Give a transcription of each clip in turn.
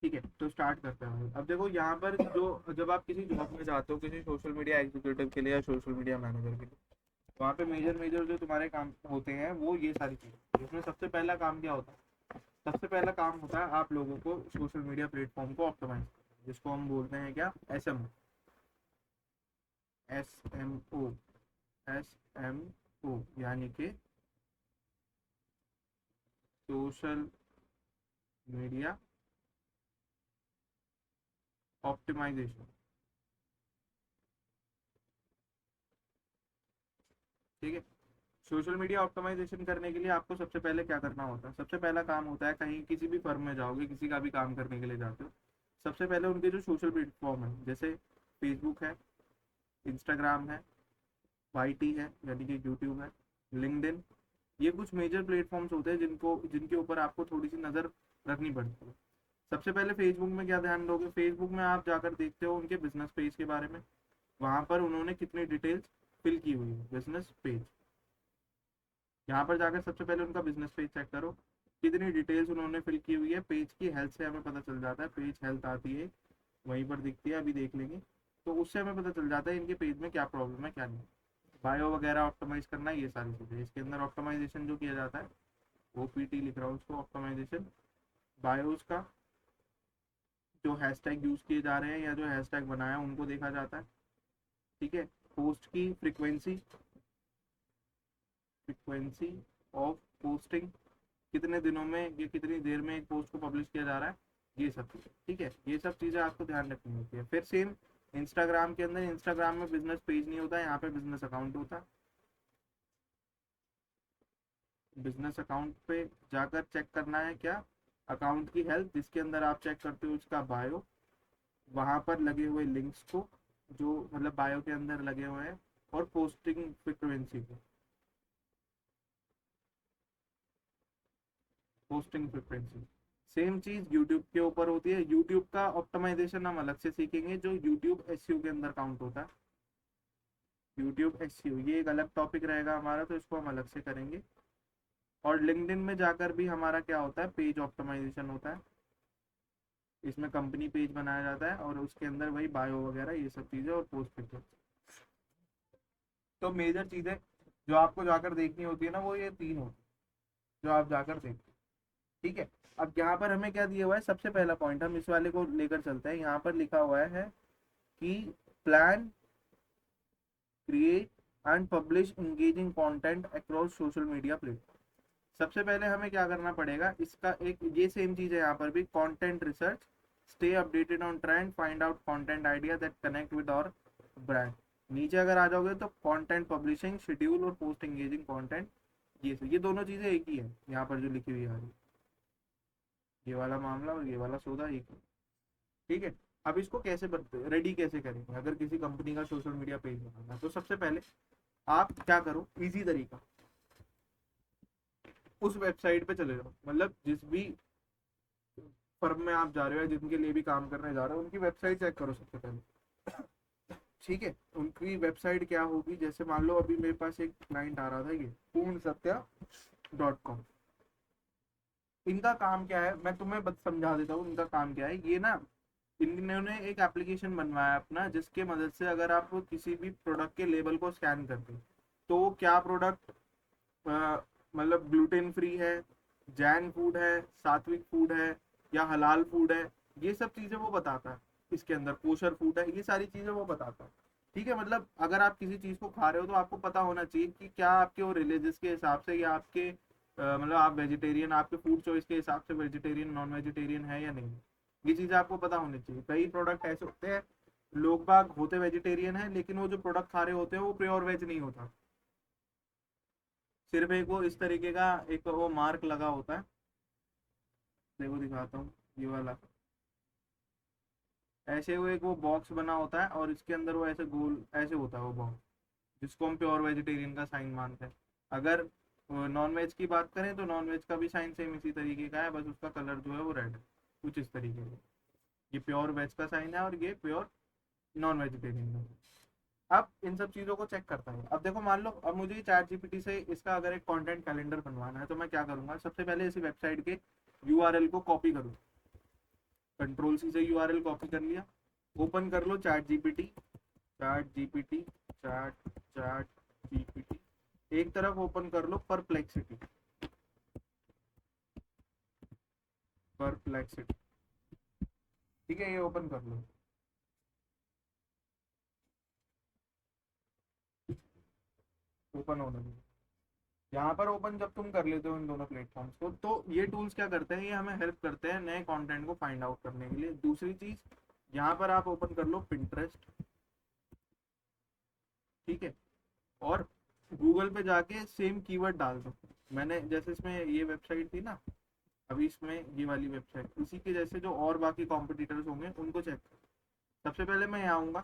ठीक है, तो स्टार्ट करते हैं। अब देखो यहाँ पर जो जब आप किसी जॉब में जाते हो, किसी सोशल मीडिया एग्जीक्यूटिव के लिए या सोशल मीडिया मैनेजर के लिए, वहाँ पे मेजर मेजर जो तुम्हारे काम होते हैं वो ये सारी चीज़ें। इसमें सबसे पहला काम क्या होता है? सबसे पहला काम होता है आप लोगों को सोशल मीडिया प्लेटफॉर्म को ऑप्टिमाइज करना, जिसको हम बोलते हैं क्या, S M O. S M O यानी कि सोशल मीडिया ऑप्टिमाइजेशन। ठीक है, सोशल मीडिया ऑप्टिमाइजेशन करने के लिए आपको सबसे पहले क्या करना होता है? सबसे पहला काम होता है, कहीं किसी भी फर्म में जाओगे, किसी का भी काम करने के लिए जाते हो, सबसे पहले उनके जो सोशल प्लेटफॉर्म है, जैसे फेसबुक है, इंस्टाग्राम है, वाईटी है यानी कि यूट्यूब है, लिंक्डइन, ये कुछ मेजर प्लेटफॉर्म्स होते हैं जिनको जिनके ऊपर आपको थोड़ी सी नज़र रखनी पड़ती है। सबसे पहले फेसबुक में क्या ध्यान दोगे? फेसबुक में आप जाकर देखते हो उनके बिजनेस पेज के बारे में, वहां पर उन्होंने कितनी डिटेल्स फिल की हुई है, बिजनेस पेज। यहाँ पर जाकर सबसे पहले उनका बिजनेस पेज चेक करो, कितनी डिटेल्स उन्होंने फिल की हुई है। पेज की हेल्थ से हमें पता चल जाता है, पेज हेल्थ आती है वहीं पर दिखती है, अभी देख लेंगे। तो उससे हमें पता चल जाता है इनके पेज में क्या प्रॉब्लम है क्या नहीं। बायो वगैरह ऑप्टिमाइज करना, ये सारी चीज़ें इसके अंदर ऑप्टिमाइजेशन जो किया जाता है, ओपीटी लिख रहा हूँ उसको, ऑप्टिमाइजेशन। बायोज का जो हैशटैग यूज किए जा रहे हैं या जो हैशटैग बनाया उनको देखा जाता है। ठीक है, पोस्ट की फ्रिक्वेंसी, फ्रिक्वेंसी ऑफ पोस्टिंग, कितने दिनों में या कितनी देर में एक पोस्ट को पब्लिश किया जा रहा है, ये सब चीज़ें। ठीक है, ये सब चीज़ें आपको ध्यान रखनी होती है। फिर सेम इंस्टाग्राम के अंदर, इंस्टाग्राम में बिजनेस पेज नहीं होता है, यहाँ पे बिजनेस अकाउंट होता है। बिजनेस अकाउंट पे जाकर चेक करना है क्या, अकाउंट की हेल्थ, जिसके अंदर आप चेक करते हो उसका बायो, वहां पर लगे हुए लिंक्स को, जो मतलब बायो के अंदर लगे हुए हैं, और पोस्टिंग फ्रिक्वेंसी को, पोस्टिंग फ्रिक्वेंसी। सेम चीज यूट्यूब के ऊपर होती है। यूट्यूब का ऑप्टिमाइजेशन हम अलग से सीखेंगे, जो यूट्यूब एसईओ के अंदर काउंट होता है। यूट्यूब एसईओ ये एक अलग टॉपिक रहेगा हमारा, तो इसको हम अलग से करेंगे। और लिंक्डइन में जाकर भी हमारा क्या होता है, पेज ऑप्टिमाइजेशन होता है। इसमें कंपनी पेज बनाया जाता है और उसके अंदर वही बायो वगैरह ये सब चीज़ें और पोस्ट पिक्चर। तो मेजर चीज़ें जो आपको जाकर देखनी होती है ना, वो ये तीन होती है जो आप जाकर देखते हैं। ठीक है, अब यहाँ पर हमें क्या दिया हुआ है? सबसे पहला पॉइंट हम इस वाले को लेकर चलते हैं। यहाँ पर लिखा हुआ है कि plan, create and publish engaging content across social media platform. सबसे पहले हमें क्या करना पड़ेगा, इसका एक ये सेम चीज है यहाँ पर भी, content research, stay updated on trend, find out content idea that connect with और ब्रांड। नीचे अगर आ जाओगे तो कंटेंट पब्लिशिंग, शेड्यूल और पोस्ट इंगेजिंग कंटेंट, ये दोनों चीजें एक ही है यहाँ पर जो लिखी हुई है। ये वाला मामला और ये वाला सौदा एक ही। ठीक है, अब इसको कैसे रेडी कैसे करेंगे? अगर किसी कंपनी का सोशल मीडिया पेज बनाना है, तो सबसे पहले आप क्या करो, इजी तरीका, उस वेबसाइट पे चले जाओ, मतलब जिस भी फर्म में आप जा रहे हो या जिनके लिए भी काम करने जा रहे हो, उनकी वेबसाइट चेक करो सबसे पहले। ठीक है, उनकी वेबसाइट क्या होगी, जैसे मान लो अभी मेरे पास एक क्लाइंट आ रहा था, ये पूर्णसत्या.com। इनका काम क्या है, मैं तुम्हें बस समझा देता हूँ इनका काम क्या है। ये ना, इन्होंने एक एप्लीकेशन बनवाया अपना, जिसके मदद से अगर आप किसी भी प्रोडक्ट के लेबल को स्कैन करते हो, तो वो क्या प्रोडक्ट मतलब ग्लूटेन फ्री है, जैन फूड है, सात्विक फूड है, या हलाल फूड है, ये सब चीज़ें वो बताता है। इसके अंदर कोशर फूड है, ये सारी चीज़ें वो बताता है। ठीक है, मतलब अगर आप किसी चीज़ को खा रहे हो तो आपको पता होना चाहिए कि क्या आपके वो रिलीजियस के हिसाब से, या आपके मतलब आप वेजिटेरियन, आपके फूड चॉइस के हिसाब से वेजिटेरियन नॉन वेजिटेरियन है या नहीं। ये चीज़ें आपको पता होनी चाहिए। कई प्रोडक्ट ऐसे होते हैं, लोग बाग होते वेजिटेरियन है, लेकिन वो जो प्रोडक्ट खा रहे होते हैं वो प्योर वेज नहीं होता, सिर्फ एक वो इस तरीके का एक वो मार्क लगा होता है। देखो दिखाता हूँ, ये वाला, ऐसे वो एक वो बॉक्स बना होता है और इसके अंदर वो ऐसे गोल ऐसे होता है वो बॉक्स, जिसको हम प्योर वेजिटेरियन का साइन मानते हैं। अगर नॉन वेज की बात करें तो नॉन वेज का भी साइन सेम इसी तरीके का है, बस उसका कलर जो है वो रेड है, कुछ इस तरीके से। ये प्योर वेज का साइन है और ये प्योर नॉन वेजिटेरियन का। अब इन सब चीज़ों को चेक करता है। अब देखो मान लो अब मुझे चैट जीपीटी से इसका अगर एक कंटेंट कैलेंडर बनवाना है, तो मैं क्या करूंगा, सबसे पहले इसी वेबसाइट के यूआरएल को कॉपी करूँ। कंट्रोल सी से यूआरएल कॉपी कर लिया, ओपन कर लो Chat GPT, Chat GPT, Chat GPT, एक तरफ ओपन कर लो परप्लेक्सिटी, परप्लेक्सिटी, ठीक है, ये ओपन कर लो, ओपन होने दो। यहाँ पर ओपन जब तुम कर लेते हो इन दोनों प्लेटफॉर्म्स को, तो ये टूल्स क्या करते हैं, ये हमें हेल्प करते हैं नए कंटेंट को फाइंड आउट करने के लिए। दूसरी चीज, यहाँ पर आप ओपन कर लो पिंटरेस्ट, ठीक है, और गूगल पे जाके सेम कीवर्ड डाल दो। मैंने जैसे इसमें ये वेबसाइट थी ना, अभी इसमें ये वाली वेबसाइट, इसी के जैसे जो और बाकी कॉम्पिटिटर्स होंगे उनको चेक कर। सबसे पहले मैं यहाँ आऊँगा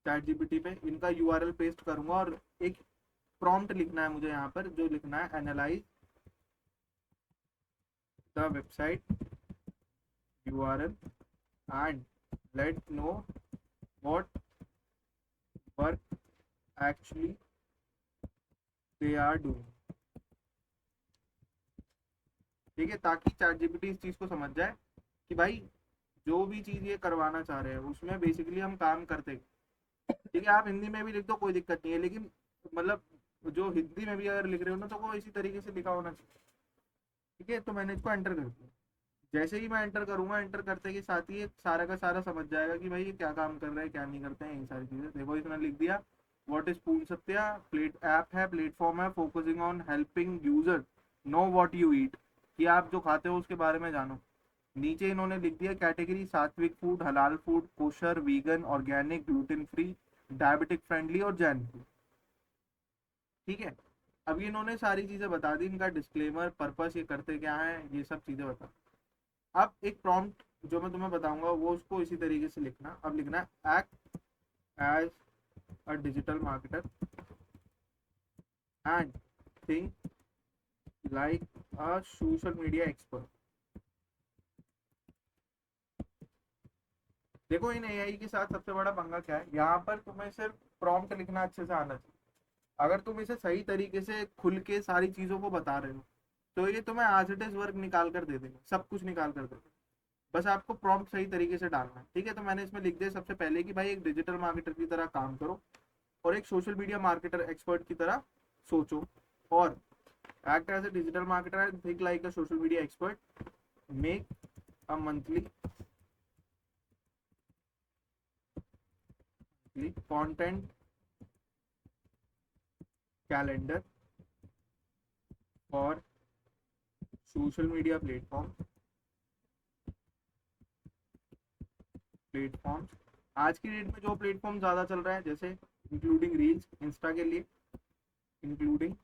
चैट जीपीटी पे, इनका यूआरएल पेस्ट करूंगा और एक प्रॉम्प्ट लिखना है मुझे यहाँ पर, जो लिखना है analyse the website URL and let know what work actually they are doing, ठीक है, ताकि चैट जीपीटी इस चीज को समझ जाए कि भाई जो भी चीज ये करवाना चाह रहे हैं उसमें बेसिकली हम काम करते हैं। ठीक है, आप हिंदी में भी लिख दो, कोई दिक्कत नहीं है, लेकिन मतलब जो हिंदी में भी अगर लिख रहे हो ना, तो वो इसी तरीके से लिखा होना चाहिए। ठीक है, तो मैंने इसको एंटर कर दिया। जैसे ही मैं एंटर करूंगा, एंटर करते के साथ ही ये सारा का सारा समझ जाएगा कि भाई ये क्या काम कर रहे हैं, क्या नहीं करते हैं, ये सारी चीजें। देखो इसने लिख दिया, व्हाट इज पूर्ण सत्या, प्लेट ऐप है, प्लेटफॉर्म है, focusing on helping user know what you eat, कि आप जो खाते हो उसके बारे में जानो। नीचे इन्होंने लिख दिया कैटेगरी सात्विक फूड, हलाल food, kosher, vegan, organic, gluten free, diabetic friendly और जैन फूड, ठीक है। अभी इन्होंने सारी चीजें बता दी, इनका डिस्क्लेमर, पर्पस, ये करते क्या है, ये सब चीजें बता। अब एक प्रॉम्प्ट जो मैं तुम्हें बताऊंगा वो उसको इसी तरीके से लिखना। अब लिखना है act as a digital marketer and think like a social media expert. देखो इन एआई के साथ सबसे बड़ा पंगा क्या है, यहाँ पर तुम्हें सिर्फ प्रॉम्प्ट लिखना अच्छे से आना चाहिए। अगर तुम इसे सही तरीके से खुल के सारी चीजों को बता रहे हो, तो ये तुम्हें एज इट इज वर्क निकाल कर दे देगा, सब कुछ निकाल कर दे देगा। बस आपको प्रॉम्प्ट सही तरीके से डालना है, ठीक है। तो मैंने इसमें लिख दिया सबसे पहले कि भाई एक डिजिटल मार्केटर की तरह काम करो और एक सोशल मीडिया मार्केटर एक्सपर्ट की तरह सोचो, और act as a digital marketer and think like a social media expert, make a monthly content calendar for social media platforms. आज की डेट में जो प्लेटफॉर्म ज़्यादा चल रहा है, जैसे इंक्लूडिंग रील्स, इंस्टा के लिए including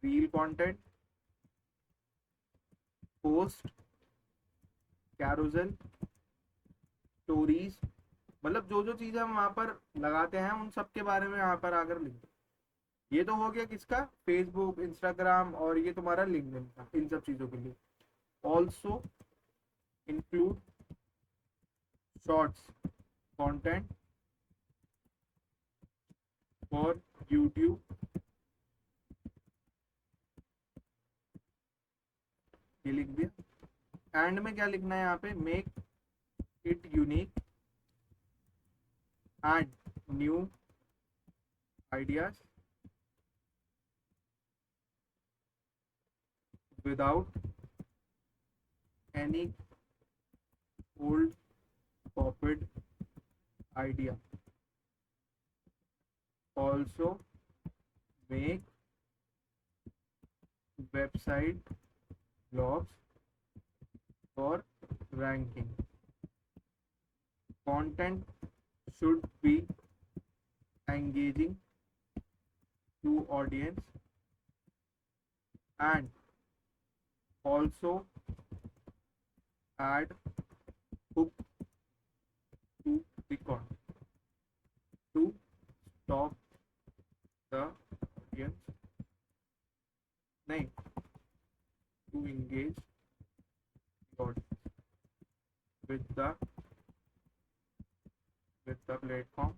reel content, post, carousel, stories, मतलब जो जो चीज़ें हम वहाँ पर लगाते हैं उन सब के बारे में यहाँ पर आकर लिख दो। ये तो हो गया किसका, फेसबुक, इंस्टाग्राम और ये तुम्हारा लिंक्डइन का, इन सब चीज़ों के लिए। Also include shorts content for YouTube, ये लिख दिया। एंड में क्या लिखना है यहाँ पे, make it unique and new ideas without any old copied idea. Also make website blogs for ranking. Content should be engaging to audience and also add hook to the content to stop the audience, नहीं, to engage the audience with the platform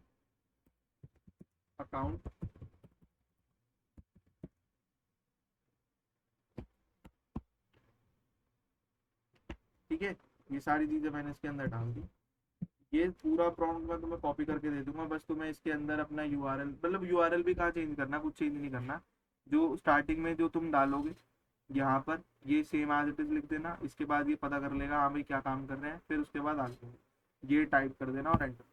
account ठीक है, ये सारी चीजें मैंने इसके अंदर डाल दी। ये पूरा प्रॉम्प्ट मैं तुम्हें कॉपी करके दे दूंगा, बस तुम्हें इसके अंदर अपना यूआरएल, मतलब यूआरएल भी कहाँ चेंज करना, कुछ चेंज नहीं करना। जो स्टार्टिंग में जो तुम डालोगे यहाँ पर, ये सेम एज इट इज लिख देना। इसके बाद ये पता कर लेगा हाँ भाई क्या काम कर रहे हैं, फिर उसके बाद आगे ये टाइप कर देना और एंटर।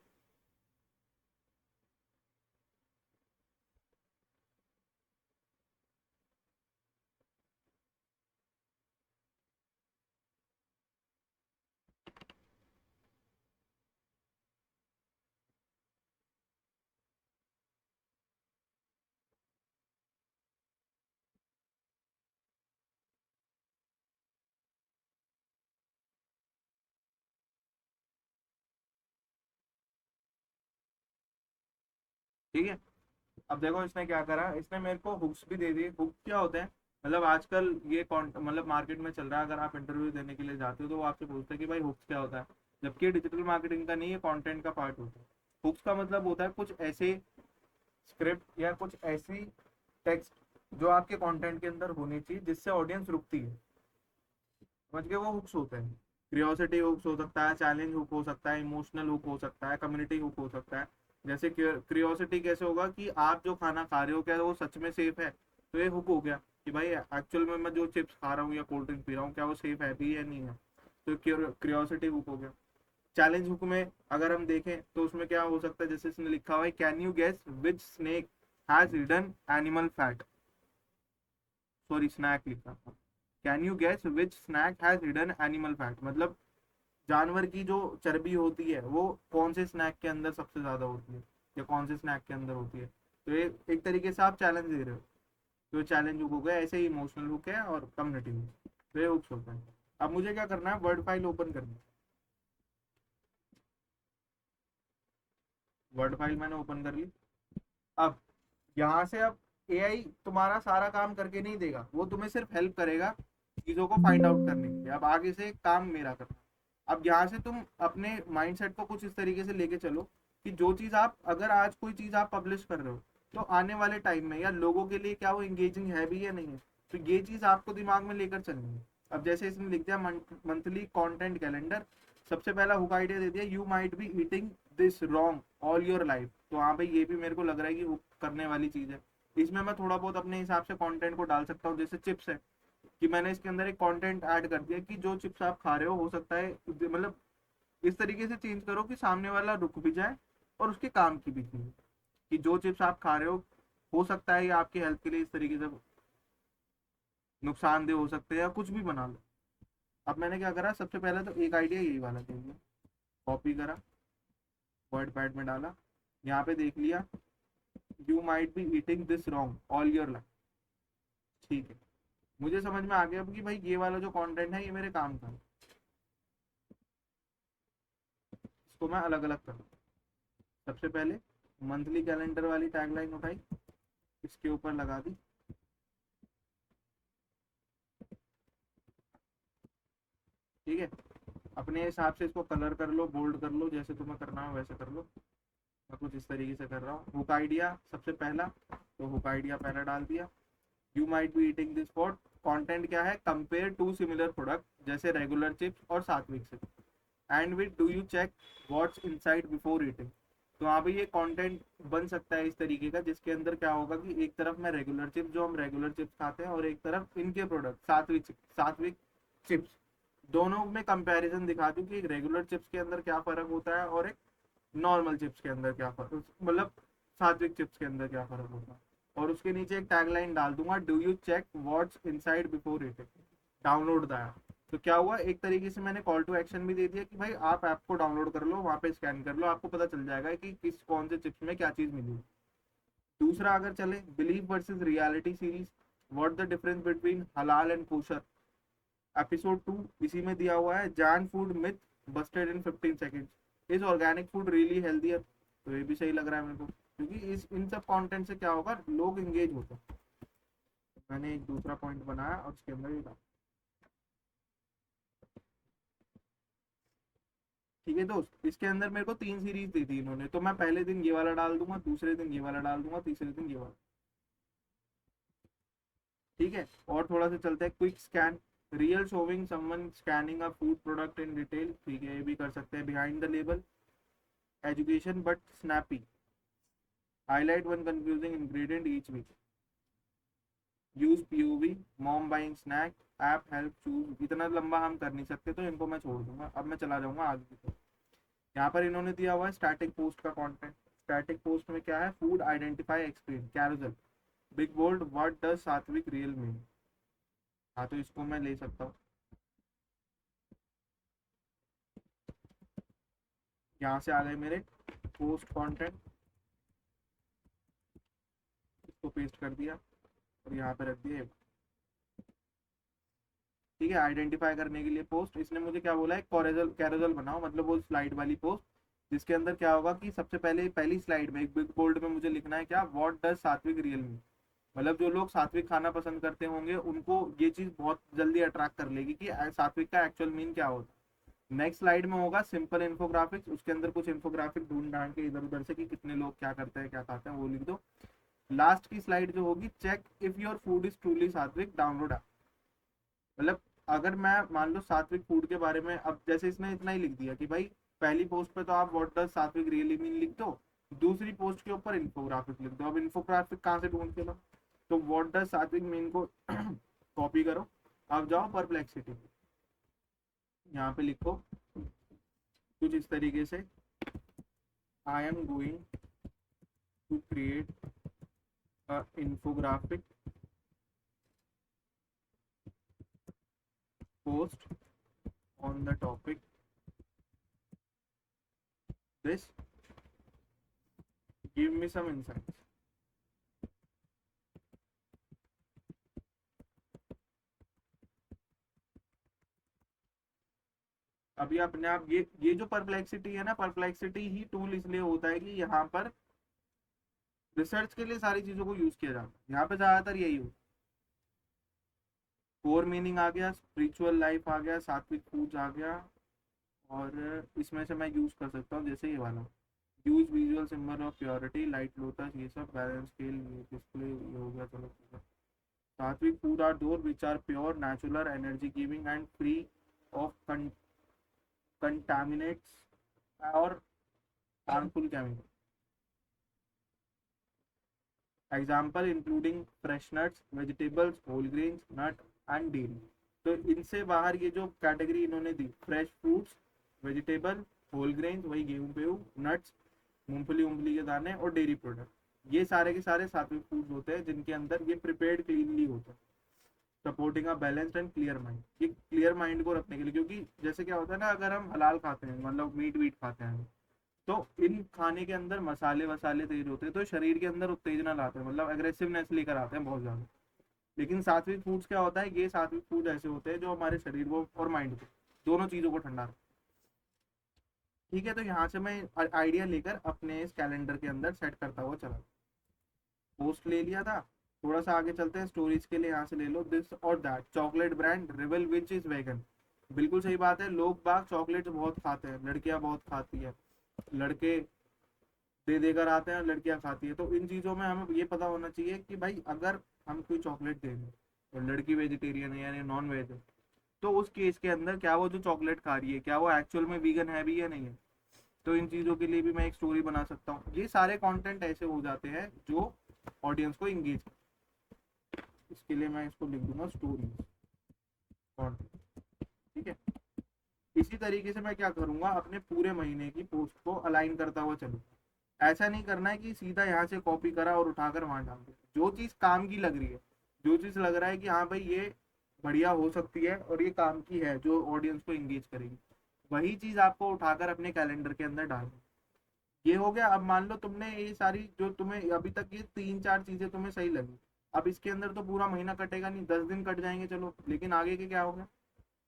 ठीक है, अब देखो इसने क्या करा, इसने मेरे को हुक्स भी दे दिए। हुक क्या होते हैं, मतलब आजकल ये मतलब मार्केट में चल रहा है, अगर आप इंटरव्यू देने के लिए जाते हो तो वो आपसे पूछते हैं कि भाई हुक्स क्या होता है, जबकि डिजिटल मार्केटिंग का नहीं, ये कंटेंट का पार्ट होता है। हुक्स का मतलब होता है कुछ ऐसे स्क्रिप्ट या कुछ ऐसी टेक्स्ट जो आपके कंटेंट के अंदर होनी चाहिए जिससे ऑडियंस रुकती है, समझ गए, वो हुक्स होते हैं। क्रियोसिटी हुक्स हो सकता है, चैलेंज हुक हो सकता है, इमोशनल हुक हो सकता है, कम्युनिटी हुक हो सकता है। जैसे क्रियोसिटी कैसे होगा कि आप जो खाना खा रहे हो क्या वो सच में सेफ है, तो ये हुक हो गया कि भाई एक्चुअल में मैं जो चिप्स खा रहा हूँ या कोल्ड ड्रिंक पी रहा हूँ क्या वो सेफ है भी या नहीं है, तो क्रियोसिटी हुक हो गया। चैलेंज हुक में अगर हम देखें तो उसमें क्या हो सकता है, जैसे इसने लिखा हुआ है can you guess which snake has hidden animal fat, sorry snack लिखा था, can you guess which snack has hidden animal fat, मतलब जानवर की जो चर्बी होती है वो कौन से स्नैक के अंदर सबसे ज्यादा होती है, या कौन से स्नैक के अंदर होती है। तो ये एक तरीके से आप चैलेंज दे रहे हो, तो चैलेंज हुक हो गया। ऐसे ही इमोशनल हुक है और कम्युनिटी हुक, तो ये हुक्स होता है। अब मुझे क्या करना है, वर्ड फाइल ओपन करनी है। वर्ड फाइल मैंने ओपन कर ली। अब यहाँ से अब एआई तुम्हारा सारा काम करके नहीं देगा, वो तुम्हें सिर्फ हेल्प करेगा चीजों को फाइंड आउट करने के लिए। अब आगे से काम मेरा करना। अब यहाँ से तुम अपने माइंडसेट को कुछ इस तरीके से लेके चलो कि जो चीज आप, अगर आज कोई चीज आप पब्लिश कर रहे हो तो आने वाले टाइम में या लोगों के लिए क्या वो इंगेजिंग है भी या नहीं है, तो ये चीज आपको दिमाग में लेकर चलनी है। अब जैसे इसने लिख दिया मंथली कंटेंट कैलेंडर, सबसे पहला हुक आइडिया दे दिया, you might be eating this wrong all your life. तो हाँ भाई ये भी मेरे को लग रहा है कि हुक करने वाली चीज है। इसमें मैं थोड़ा बहुत अपने हिसाब से कंटेंट को डाल सकता हूँ, जैसे चिप्स है कि मैंने इसके अंदर एक कंटेंट ऐड कर दिया कि जो चिप्स आप खा रहे हो सकता है, मतलब इस तरीके से चेंज करो कि सामने वाला रुक भी जाए और उसके काम की भी चीज, कि जो चिप्स आप खा रहे हो सकता है ये आपकी हेल्थ के लिए इस तरीके से नुकसानदेह हो सकते हैं, या कुछ भी बना लो। अब मैंने क्या करा, सबसे पहले तो एक आइडिया यही वाला चाहिए, कॉपी करा, वर्ड पैड में डाला, यहाँ पे देख लिया, you might be eating this wrong all your life. ठीक है, मुझे समझ में आ गया अब कि भाई ये वाला जो कंटेंट है ये मेरे काम का है, इसको मैं अलग अलग करूँ। सबसे पहले मंथली कैलेंडर वाली टैगलाइन उठाई, इसके ऊपर लगा दी। ठीक है, अपने हिसाब से इसको कलर कर लो, बोल्ड कर लो, जैसे तुम्हें करना हो वैसे कर लो। मैं कुछ इस तरीके से कर रहा हूँ। हुक आइडिया सबसे पहला, तो हुक आइडिया पहला डाल दिया, you might be eating this for, content क्या है, कंपेयर टू सिमिलर प्रोडक्ट जैसे रेगुलर चिप्स और Satvik chips, and with do you check what's inside before eating. तो हाँ भाई ये कंटेंट बन सकता है इस तरीके का, जिसके अंदर क्या होगा कि एक तरफ मैं रेगुलर चिप्स, जो हम रेगुलर चिप्स खाते हैं, और एक तरफ इनके प्रोडक्ट सात्विक चिप्स, दोनों में कंपैरिजन दिखा दूं कि एक रेगुलर चिप्स के अंदर क्या फर्क होता है और एक नॉर्मल चिप्स के अंदर क्या फर्क, मतलब सात्विक चिप्स के अंदर क्या फर्क होता है। और उसके नीचे एक टैगलाइन डाल दूंगा, do you check what's inside before eating, download the app. तो क्या हुआ, एक तरीके से मैंने कॉल टू एक्शन भी दे दिया कि भाई आप ऐप को डाउनलोड कर लो, वहां पे स्कैन कर लो, आपको पता चल जाएगा कि किस कौन से चिप्स में क्या चीज मिली। दूसरा अगर चले, believe versus reality series, what the difference between हलाल एंड कोशर, एपिसोड 2 इसी में दिया हुआ है, Jain food myth Busted in 15 seconds, is organic food really healthier. तो ये भी सही लग रहा है मेरे को, क्योंकि इस इन सब कंटेंट से क्या होगा, लोग एंगेज होते हैं। मैंने एक दूसरा पॉइंट बनाया और उसके अंदर ये डाला। ठीक है दोस्त, इसके अंदर मेरे को 3 सीरीज दी थी इन्होंने, तो मैं पहले दिन ये वाला डाल दूंगा, दूसरे दिन ये वाला डाल दूंगा, तीसरे दिन ये वाला। ठीक है, और थोड़ा सा चलते हैं quick scan. Real showing someone scanning a food product in detail, ठीक है, ये भी कर सकते हैं। Behind the label education but snappy, highlight one confusing ingredient each week, use POV, mom buying snack, app help choose. इतना लंबा हम कर नहीं सकते तो इनको मैं छोड़ दूंगा। अब मैं चला जाऊंगा आगे की तरफ। यहाँ पर इन्होंने दिया हुआ है स्टैटिक पोस्ट का कंटेंट। स्टैटिक पोस्ट में क्या है, food identify explain carousel, big bold, what does Satvik real mean. हाँ, तो इसको मैं ले सकता हूँ। यहाँ से आ गए मेरे पोस्ट कंटेंट, इसको पेस्ट कर दिया और यहाँ पे रख दिया। ठीक है, आइडेंटिफाई करने के लिए पोस्ट, इसने मुझे क्या बोला है, कैरोजल कैरोजल बनाओ, मतलब वो स्लाइड वाली पोस्ट जिसके अंदर क्या होगा कि सबसे पहले पहली स्लाइड में एक बिग बोल्ड में मुझे लिखना है क्या, what does Satvik real mean. मतलब जो लोग सात्विक खाना पसंद करते होंगे उनको ये चीज बहुत जल्दी अट्रैक्ट कर लेगी कि सात्विक का एक्चुअल मीन क्या होता है। नेक्स्ट स्लाइड में होगा सिंपल इन्फोग्राफिक्स, उसके अंदर कुछ इन्फोग्राफिक ढूंढ ढांड के इधर उधर से कि कितने लोग क्या करते हैं क्या खाते हैं वो लिख दो। लास्ट की स्लाइड जो होगी, check if your food is truly Satvik, download app. मतलब अगर मैं मान लो सात्विक फूड के बारे में, अब जैसे इसने इतना ही लिख दिया कि भाई पहली पोस्ट पे तो आप व्हाट डज सात्विक रियली मीन लिख दो, दूसरी पोस्ट के ऊपर इन्फोग्राफिक लिख दो। अब इन्फोग्राफिक कहाँ से ढूंढ के लो, तो व्हाट डज सात्विक मीन को कॉपी करो। अब जाओ परप्लेक्सिटी, यहाँ पे लिखो कुछ इस तरीके से, I am going to create a infographic post on the topic this, give me some insights। अभी अपने आप ये जो परप्लेक्सिटी है ना, परप्लेक्सिटी ही टूल इसलिए होता है कि यहाँ पर रिसर्च के लिए सारी चीजों को यूज किया जाता है। यहाँ पे ज्यादातर यही हो, कोर मीनिंग आ गया, स्पिरिचुअल लाइफ आ गया, सात्विक फूड्स आ गया, और इसमें से मैं यूज कर सकता हूँ जैसे ये वाला, use visual symbol of purity, light lotus, ये सब बैलेंस स्केल, ये डिस्प्ले, ये हो गया। चलो सात्विक food are those which are pure natural energy giving and free of contaminates और harmful chemical, example including fresh nuts, vegetables, whole grains, nut and dairy. तो इनसे बाहर ये जो कैटेगरी इन्होंने दी, fresh fruits, vegetable, whole grains, वही गेहूं पेहूं, नट्स, मूंगफली उंगफली के दाने, और डेयरी प्रोडक्ट, ये सारे के सारे सात्विक फूड्स होते हैं जिनके अंदर ये प्रिपेयर्ड क्लीनली होता है, supporting a balanced and clear mind. ये क्लियर माइंड को रखने के लिए, क्योंकि जैसे क्या होता है ना, अगर हम हलाल खाते हैं, मतलब मीट वीट खाते हैं, तो इन खाने के अंदर मसाले वसाले तेज होते हैं, तो शरीर के अंदर उत्तेजना लाते हैं, मतलब एग्रेसिवनेस लेकर आते हैं बहुत ज्यादा। लेकिन सात्विक फूड्स क्या होता है, ये सात्विक फूड ऐसे होते हैं जो हमारे शरीर को और माइंड को, दोनों चीजों को ठंडा रखते हैं। ठीक है, तो यहाँ से मैं आइडिया लेकर अपने इस कैलेंडर के अंदर सेट करता हुआ चला, पोस्ट ले लिया था। थोड़ा सा आगे चलते हैं, स्टोरीज के लिए यहाँ से ले लो, दिस और that chocolate brand reveal which is vegan. बिल्कुल सही बात है, लोग बाग चॉकलेट बहुत खाते हैं, लड़कियां बहुत खाती है, लड़के दे देकर आते हैं, लड़कियां खाती है। तो इन चीजों में हमें ये पता होना चाहिए कि भाई अगर हम कोई चॉकलेट देंगे और लड़की वेजिटेरियन है यानी नॉन वेज है, तो उस केस के अंदर क्या वो जो चॉकलेट खा रही है क्या वो एक्चुअल में वीगन है भी या नहीं है। तो इन चीजों के लिए भी मैं एक स्टोरी बना सकता हूँ। ये सारे कंटेंट ऐसे हो जाते हैं जो ऑडियंस को इंगेज, इसके लिए मैं इसको लिख दूंगा स्टोरी कंटेंट। ठीक है, इसी तरीके से मैं क्या करूंगा, अपने पूरे महीने की पोस्ट को अलाइन करता हुआ चलूंगा। ऐसा नहीं करना है कि सीधा यहाँ से कॉपी करा और उठाकर वहां डाल दिया। जो चीज काम की लग रही है, जो चीज लग रहा है कि हाँ भाई ये बढ़िया हो सकती है और ये काम की है, जो ऑडियंस को इंगेज करेगी, वही चीज आपको उठाकर अपने कैलेंडर के अंदर डालनी। ये हो गया। अब मान लो तुमने ये सारी जो तुम्हें अभी तक ये तीन चार चीजें तुम्हें सही लगी, अब इसके अंदर तो पूरा महीना कटेगा नहीं, 10 दिन कट जाएंगे चलो, लेकिन आगे के क्या होगा।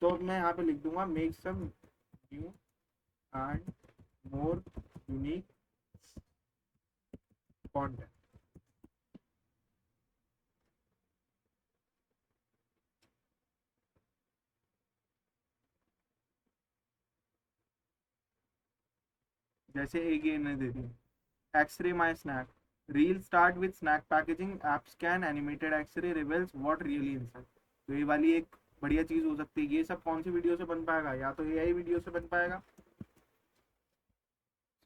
तो मैं यहाँ पे लिख दूंगा make some new and more unique content. जैसे एक ये ने दे दिया, X ray my snack, reel start with snack packaging, app scan, animated X ray reveals what really inside. तो ये वाली एक बढ़िया चीज हो सकती है। ये सब कौन सी वीडियो से बन पाएगा, या तो एआई वीडियो से बन पाएगा,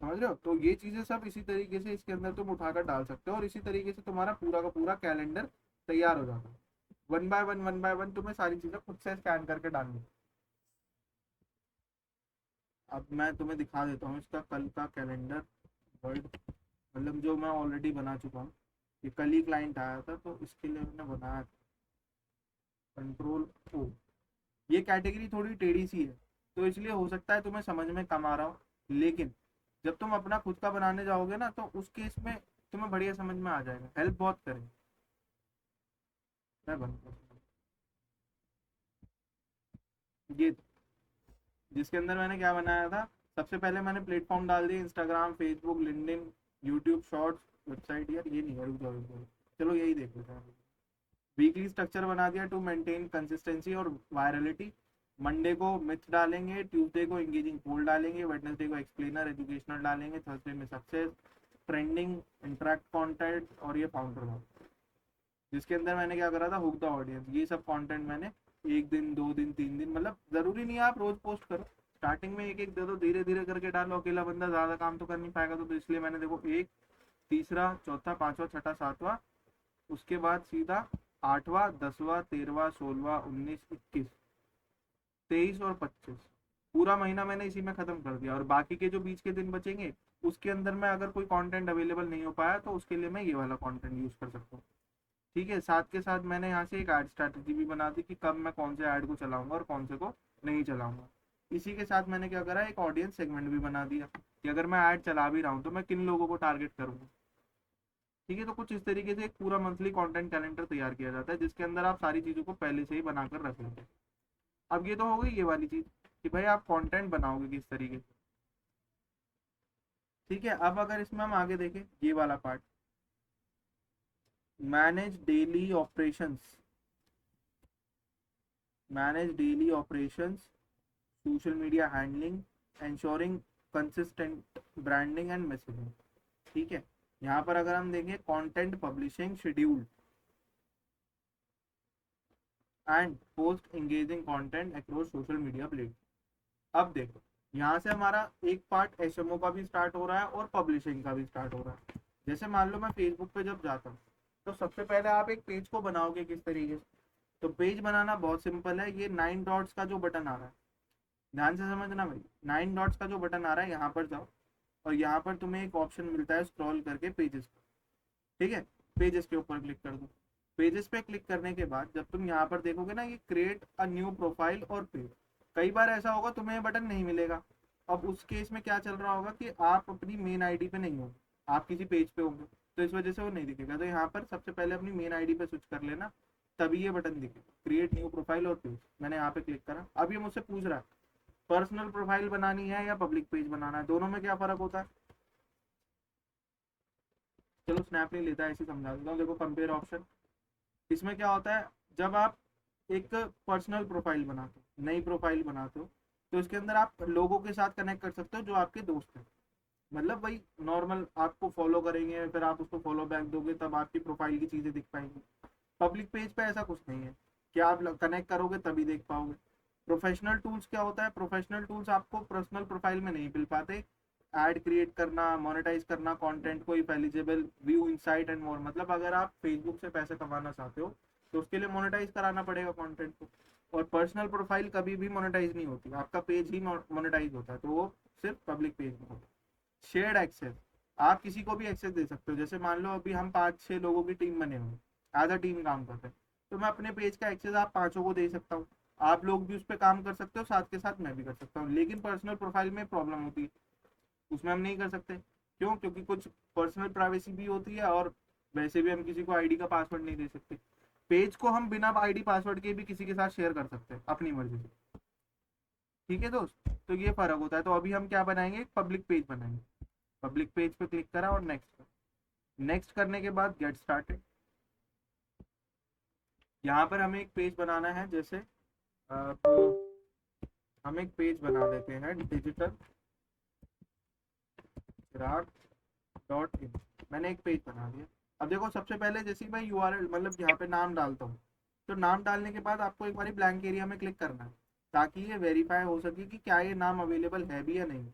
समझ रहे हो। तो ये चीजें सब इसी तरीके से इसके अंदर तुम उठाकर डाल सकते हो, और इसी तरीके से तुम्हारा पूरा का पूरा कैलेंडर तैयार हो जाता है। वन बाय वन तुम्हें सारी चीजें खुद से स्कैन करके डालनी। अब मैं तुम्हें दिखा देता हूँ इसका कल का कैलेंडर वर्ड, मतलब जो मैं ऑलरेडी बना चुका हूँ। ये कल ही क्लाइंट आया था तो इसके लिए मैंने बनाया। कंट्रोल ओ, ये कैटेगरी थोड़ी टेढ़ी सी है, तो इसलिए हो सकता है तुम्हें समझ में कम आ रहा हो, लेकिन जब तुम अपना खुद का बनाने जाओगे ना, तो उस केस में तुम्हें बढ़िया समझ में आ जाएगा, हेल्प बहुत करेगा। मैं बनता हूँ ये, जिसके अंदर मैंने क्या बनाया था। सबसे पहले मैंने प्लेटफॉर्म डाल दिए, Instagram, Facebook, LinkedIn, YouTube shorts, website. यार ये नहीं है, रुक जाओ रुक जाओ। चलो यही देख लेते हैं। वीकली स्ट्रक्चर बना दिया टू मेंटेन कंसिस्टेंसी और वायरलिटी। मंडे को मिथ डालेंगे, ट्यूसडे को इंगेजिंग पोल डालेंगे, वेडनेसडे को एक्सप्लेनर एजुकेशनल डालेंगे, थर्सडे में सक्सेस, ट्रेंडिंग, इंटरेक्ट कंटेंट, और ये फाउंडर मोड, जिसके अंदर मैंने क्या करा था, हुक द ऑडियंस। ये सब कंटेंट मैंने एक दिन, दो दिन, तीन दिन, मतलब जरूरी नहीं है आप रोज पोस्ट करो, स्टार्टिंग में एक एक दे दो, धीरे धीरे करके डालो। अकेला बंदा ज्यादा काम तो कर नहीं पाएगा, तो इसलिए मैंने देखो एक, तीसरा, चौथा, पांचवा, छठा, सातवां, उसके बाद सीधा आठवां, 10वां, 13वां, 16वां, 19, 21, 23 और 25, पूरा महीना मैंने इसी में खत्म कर दिया। और बाकी के जो बीच के दिन बचेंगे, उसके अंदर में अगर कोई कंटेंट अवेलेबल नहीं हो पाया, तो उसके लिए मैं ये वाला कंटेंट यूज कर सकता हूँ। ठीक है, साथ के साथ मैंने यहाँ से एक ऐड स्ट्रैटेजी भी बना दी कि कब मैं कौन से ऐड को चलाऊंगा और कौन से को नहीं चलाऊंगा। इसी के साथ मैंने क्या करा, एक ऑडियंस सेगमेंट भी बना दिया कि अगर मैं ऐड चला भी रहा हूँ तो मैं किन लोगों को टारगेट करूंगा। ठीक है, तो कुछ इस तरीके से एक पूरा मंथली कंटेंट कैलेंडर तैयार किया जाता है, जिसके अंदर आप सारी चीजों को पहले से ही बनाकर रख लेंगे। अब ये तो हो गई ये वाली चीज कि भाई आप कंटेंट बनाओगे किस तरीके से। ठीक है, अब अगर इसमें हम आगे देखें, ये वाला part, manage daily operations, manage daily operations, social media handling, ensuring consistent branding and messaging। ठीक है, यहाँ पर अगर हम देखें, content publishing schedule and post engaging content across social media platform. अब देखो, यहाँ से हमारा एक पार्ट एसएमओ का भी स्टार्ट हो रहा है और पब्लिशिंग का भी स्टार्ट हो रहा है। जैसे मान लो मैं फेसबुक पे जब जाता हूँ, तो सबसे पहले आप एक पेज को बनाओगे किस तरीके से। तो पेज बनाना बहुत सिंपल है, ये 9 डॉट्स का जो बटन आ रहा है, ध्यान से समझना भाई, 9 डॉट्स का जो बटन आ रहा है, यहाँ पर जाओ, और यहाँ पर तुम्हें एक ऑप्शन मिलता है स्क्रॉल करके पेजेस। ठीक है, पेजेस के ऊपर क्लिक कर दो। पेजेस पे क्लिक करने के बाद जब तुम यहाँ पर देखोगे ना, ये क्रिएट अ न्यू प्रोफाइल और पेज, कई बार ऐसा होगा तुम्हें ये बटन नहीं मिलेगा। अब उस केस में क्या चल रहा होगा कि आप अपनी मेन आईडी पे नहीं हो, आप किसी पेज पे होंगे, तो इस वजह से वो नहीं दिखेगा। तो यहाँ पर सबसे पहले अपनी मेन आईडी पे स्विच कर लेना, तभी ये बटन दिखेगा, क्रिएट न्यू प्रोफाइल और पेज। मैंने यहाँ पे क्लिक करा। अब ये मुझसे पूछ रहा है पर्सनल प्रोफाइल बनानी है या पब्लिक पेज बनाना है, दोनों में क्या फर्क होता है। चलो स्नैप नहीं लेता है, ऐसे समझा देता हूँ। देखो कंपेयर ऑप्शन, इसमें क्या होता है, जब आप एक पर्सनल प्रोफाइल बनाते हो, नई प्रोफाइल बनाते हो, तो इसके अंदर आप लोगों के साथ कनेक्ट कर सकते हो जो आपके दोस्त हैं। मतलब भाई नॉर्मल आपको फॉलो करेंगे, फिर आप उसको फॉलो बैक दोगे, तब आपकी प्रोफाइल की चीजें दिख पाएंगी। पब्लिक पेज पे ऐसा कुछ नहीं है कि आप कनेक्ट करोगे तभी देख पाओगे। प्रोफेशनल टूल्स क्या होता है, प्रोफेशनल टूल्स आपको पर्सनल प्रोफाइल में नहीं मिल पाते। ऐड क्रिएट करना, मोनेटाइज करना कंटेंट को, if eligible, view insight and more. मतलब अगर आप फेसबुक से पैसे कमाना चाहते हो, तो उसके लिए मोनेटाइज कराना पड़ेगा कंटेंट को। और पर्सनल प्रोफाइल कभी भी मोनेटाइज नहीं होती, आपका पेज ही मोनेटाइज होता है, तो वो सिर्फ पब्लिक पेज में होता है। शेयर्ड एक्सेस, आप किसी को भी एक्सेस दे सकते हो। जैसे मान लो अभी हम 5-6 लोगों की टीम बने हुए, एज अ टीम काम करते हैं, तो मैं अपने पेज का एक्सेस आप पांचों को दे सकता हूँ। आप लोग भी उस पर काम कर सकते हो, साथ के साथ मैं भी कर सकता हूँ। लेकिन पर्सनल प्रोफाइल में प्रॉब्लम होती है, उसमें हम नहीं कर सकते। क्यों? क्योंकि कुछ पर्सनल प्राइवेसी भी होती है, और वैसे भी हम किसी को आईडी का पासवर्ड नहीं दे सकते। पेज को हम बिना आईडी पासवर्ड के भी किसी के साथ शेयर कर सकते हैं अपनी मर्जी से। ठीक है दोस्त, तो ये फर्क होता है। तो अभी हम क्या बनाएंगे, पब्लिक पेज बनाएंगे। पब्लिक पेज पे क्लिक करा और नेक्स्ट, नेक्स्ट करने के बाद गेट स्टार्टेड। यहाँ पर हमें एक पेज बनाना है, जैसे हम एक पेज बना देते हैं, डिजिटल चिराग डॉट इन। मैंने एक पेज बना दिया। अब देखो सबसे पहले जैसे मैं यूआरएल, मतलब यहाँ पे नाम डालता हूँ, तो नाम डालने के बाद आपको एक बार ब्लैंक एरिया में क्लिक करना है, ताकि ये वेरीफाई हो सके कि क्या ये नाम अवेलेबल है भी या नहीं।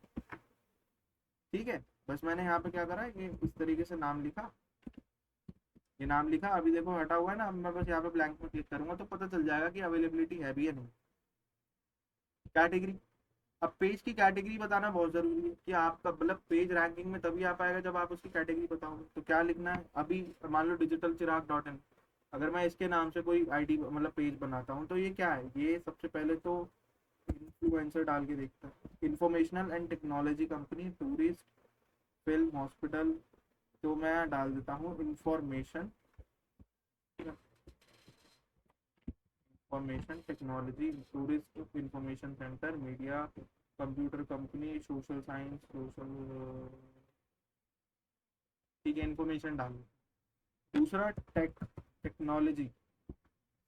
ठीक है, बस मैंने यहाँ पे क्या करा, ये इस तरीके से नाम लिखा, ये नाम लिखा, अभी देखो हटा हुआ है ना, अब मैं बस यहाँ पे ब्लैंक में क्लिक करूंगा तो पता चल जाएगा कि अवेलेबिलिटी है भी या नहीं। कैटेगरी, अब पेज की कैटेगरी बताना बहुत जरूरी है कि आपका मतलब पेज रैंकिंग में तभी आ पाएगा जब आप उसकी कैटेगरी बताओगे। तो क्या लिखना है, अभी मान लो डिजिटल चिराग डॉट इन, अगर मैं इसके नाम से कोई आईडी मतलब पेज बनाता हूँ तो ये क्या है, ये सबसे पहले तो इन्फ्लुएंसर डाल के देखता है, informational and technology company, tourist, film, hospital, तो मैं डाल देता हूँ information, information technology, tourist information centre, media, computer company, social science, social, ठीक है, इंफॉर्मेशन डालो। दूसरा tech, technology,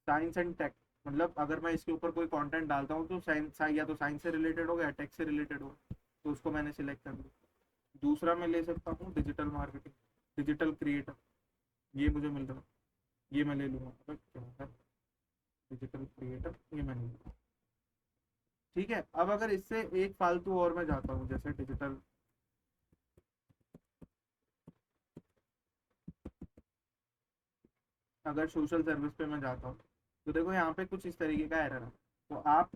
science and tech, मतलब अगर मैं इसके ऊपर कोई कंटेंट डालता हूँ तो साइंस या तो साइंस से रिलेटेड होगा या टेक से रिलेटेड होगा, तो उसको मैंने सिलेक्ट कर लिया। दूसरा मैं ले सकता हूँ डिजिटल मार्केटिंग, डिजिटल क्रिएटर, ये मुझे मिल रहा है, ये मैं ले लूँगा, डिजिटल क्रिएटर, ये मैं ले लूँगा। ठीक है, अब अगर इससे एक फालतू और मैं जाता हूँ, जैसे डिजिटल, अगर सोशल सर्विस पे मैं जाता हूँ तो देखो यहाँ पे कुछ इस तरीके का एरर है। तो आप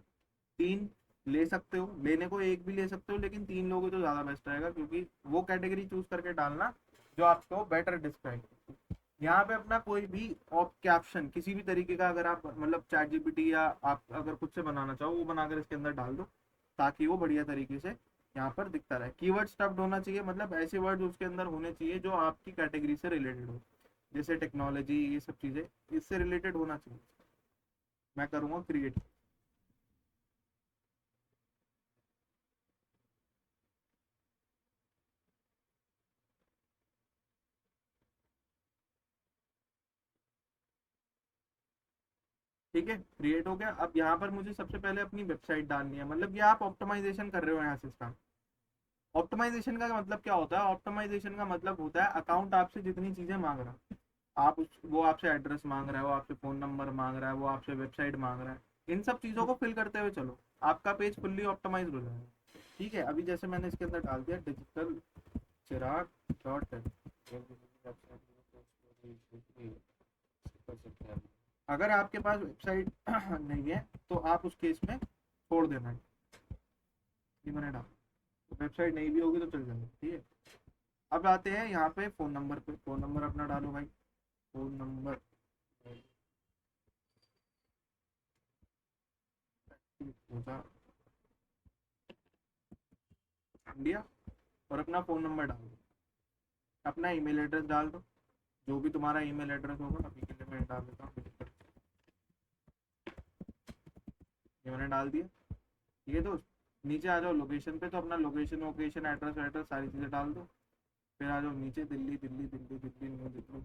तीन ले सकते हो, लेने को एक भी ले सकते हो, लेकिन तीन लोगे तो ज़्यादा बेस्ट रहेगा, क्योंकि वो कैटेगरी चूज करके डालना जो आपको बेटर डिस्क्राइब। यहाँ पे अपना कोई भी कैप्शन किसी भी तरीके का, अगर आप मतलब चैट जीपीटी या आप अगर खुद से बनाना चाहो वो बनाकर इसके अंदर डाल दो, ताकि वो बढ़िया तरीके से यहाँ पर दिखता रहे। कीवर्ड स्टफ्ड होना चाहिए, मतलब ऐसे वर्ड उसके अंदर होने चाहिए जो आपकी कैटेगरी से रिलेटेड हो, जैसे टेक्नोलॉजी, ये सब चीज़ें इससे रिलेटेड होना चाहिए। मैं करूँगा क्रिएट। ठीक है, क्रिएट हो गया। अब यहाँ पर मुझे सबसे पहले अपनी वेबसाइट डालनी है, मतलब ये आप ऑप्टिमाइजेशन कर रहे हो यहाँ सिस्टम। ऑप्टिमाइजेशन का मतलब क्या होता है, ऑप्टिमाइजेशन का मतलब होता है अकाउंट आपसे जितनी चीजें मांग रहा है, आप उस वो आपसे एड्रेस मांग रहा है, वो आपसे फोन नंबर मांग रहा है, वो आपसे वेबसाइट मांग रहा है, इन सब चीजों को फिल करते हुए चलो, आपका पेज फुल्ली ऑप्टिमाइज हो जाएगा। ठीक है, अभी जैसे मैंने इसके अंदर डाल दिया डिजिटल चिराग डॉट इन, अगर आपके पास वेबसाइट नहीं है तो आप उस केस में छोड़ देना है, ये मैंने डाला, वेबसाइट नहीं भी होगी तो चल जाएगा। ठीक है, अब आते हैं यहाँ पे फ़ोन नंबर पे, फ़ोन नंबर अपना डालो भाई, फ़ोन नंबर होगा इंडिया, और अपना फ़ोन नंबर डाल दो, अपना ईमेल एड्रेस डाल दो, जो भी तुम्हारा ईमेल एड्रेस होगा, अभी के लिए मैं डाल देता हूँ, ये मैंने डाल दिया। ठीक है दोस्त, नीचे आ जाओ लोकेशन पे, तो अपना लोकेशन वोकेशन एड्रेस एड्रेस सारी चीज़ें डाल दो, फिर आ जाओ नीचे, दिल्ली दिल्ली दिल्ली दिल्ली न्यू दिल्ली।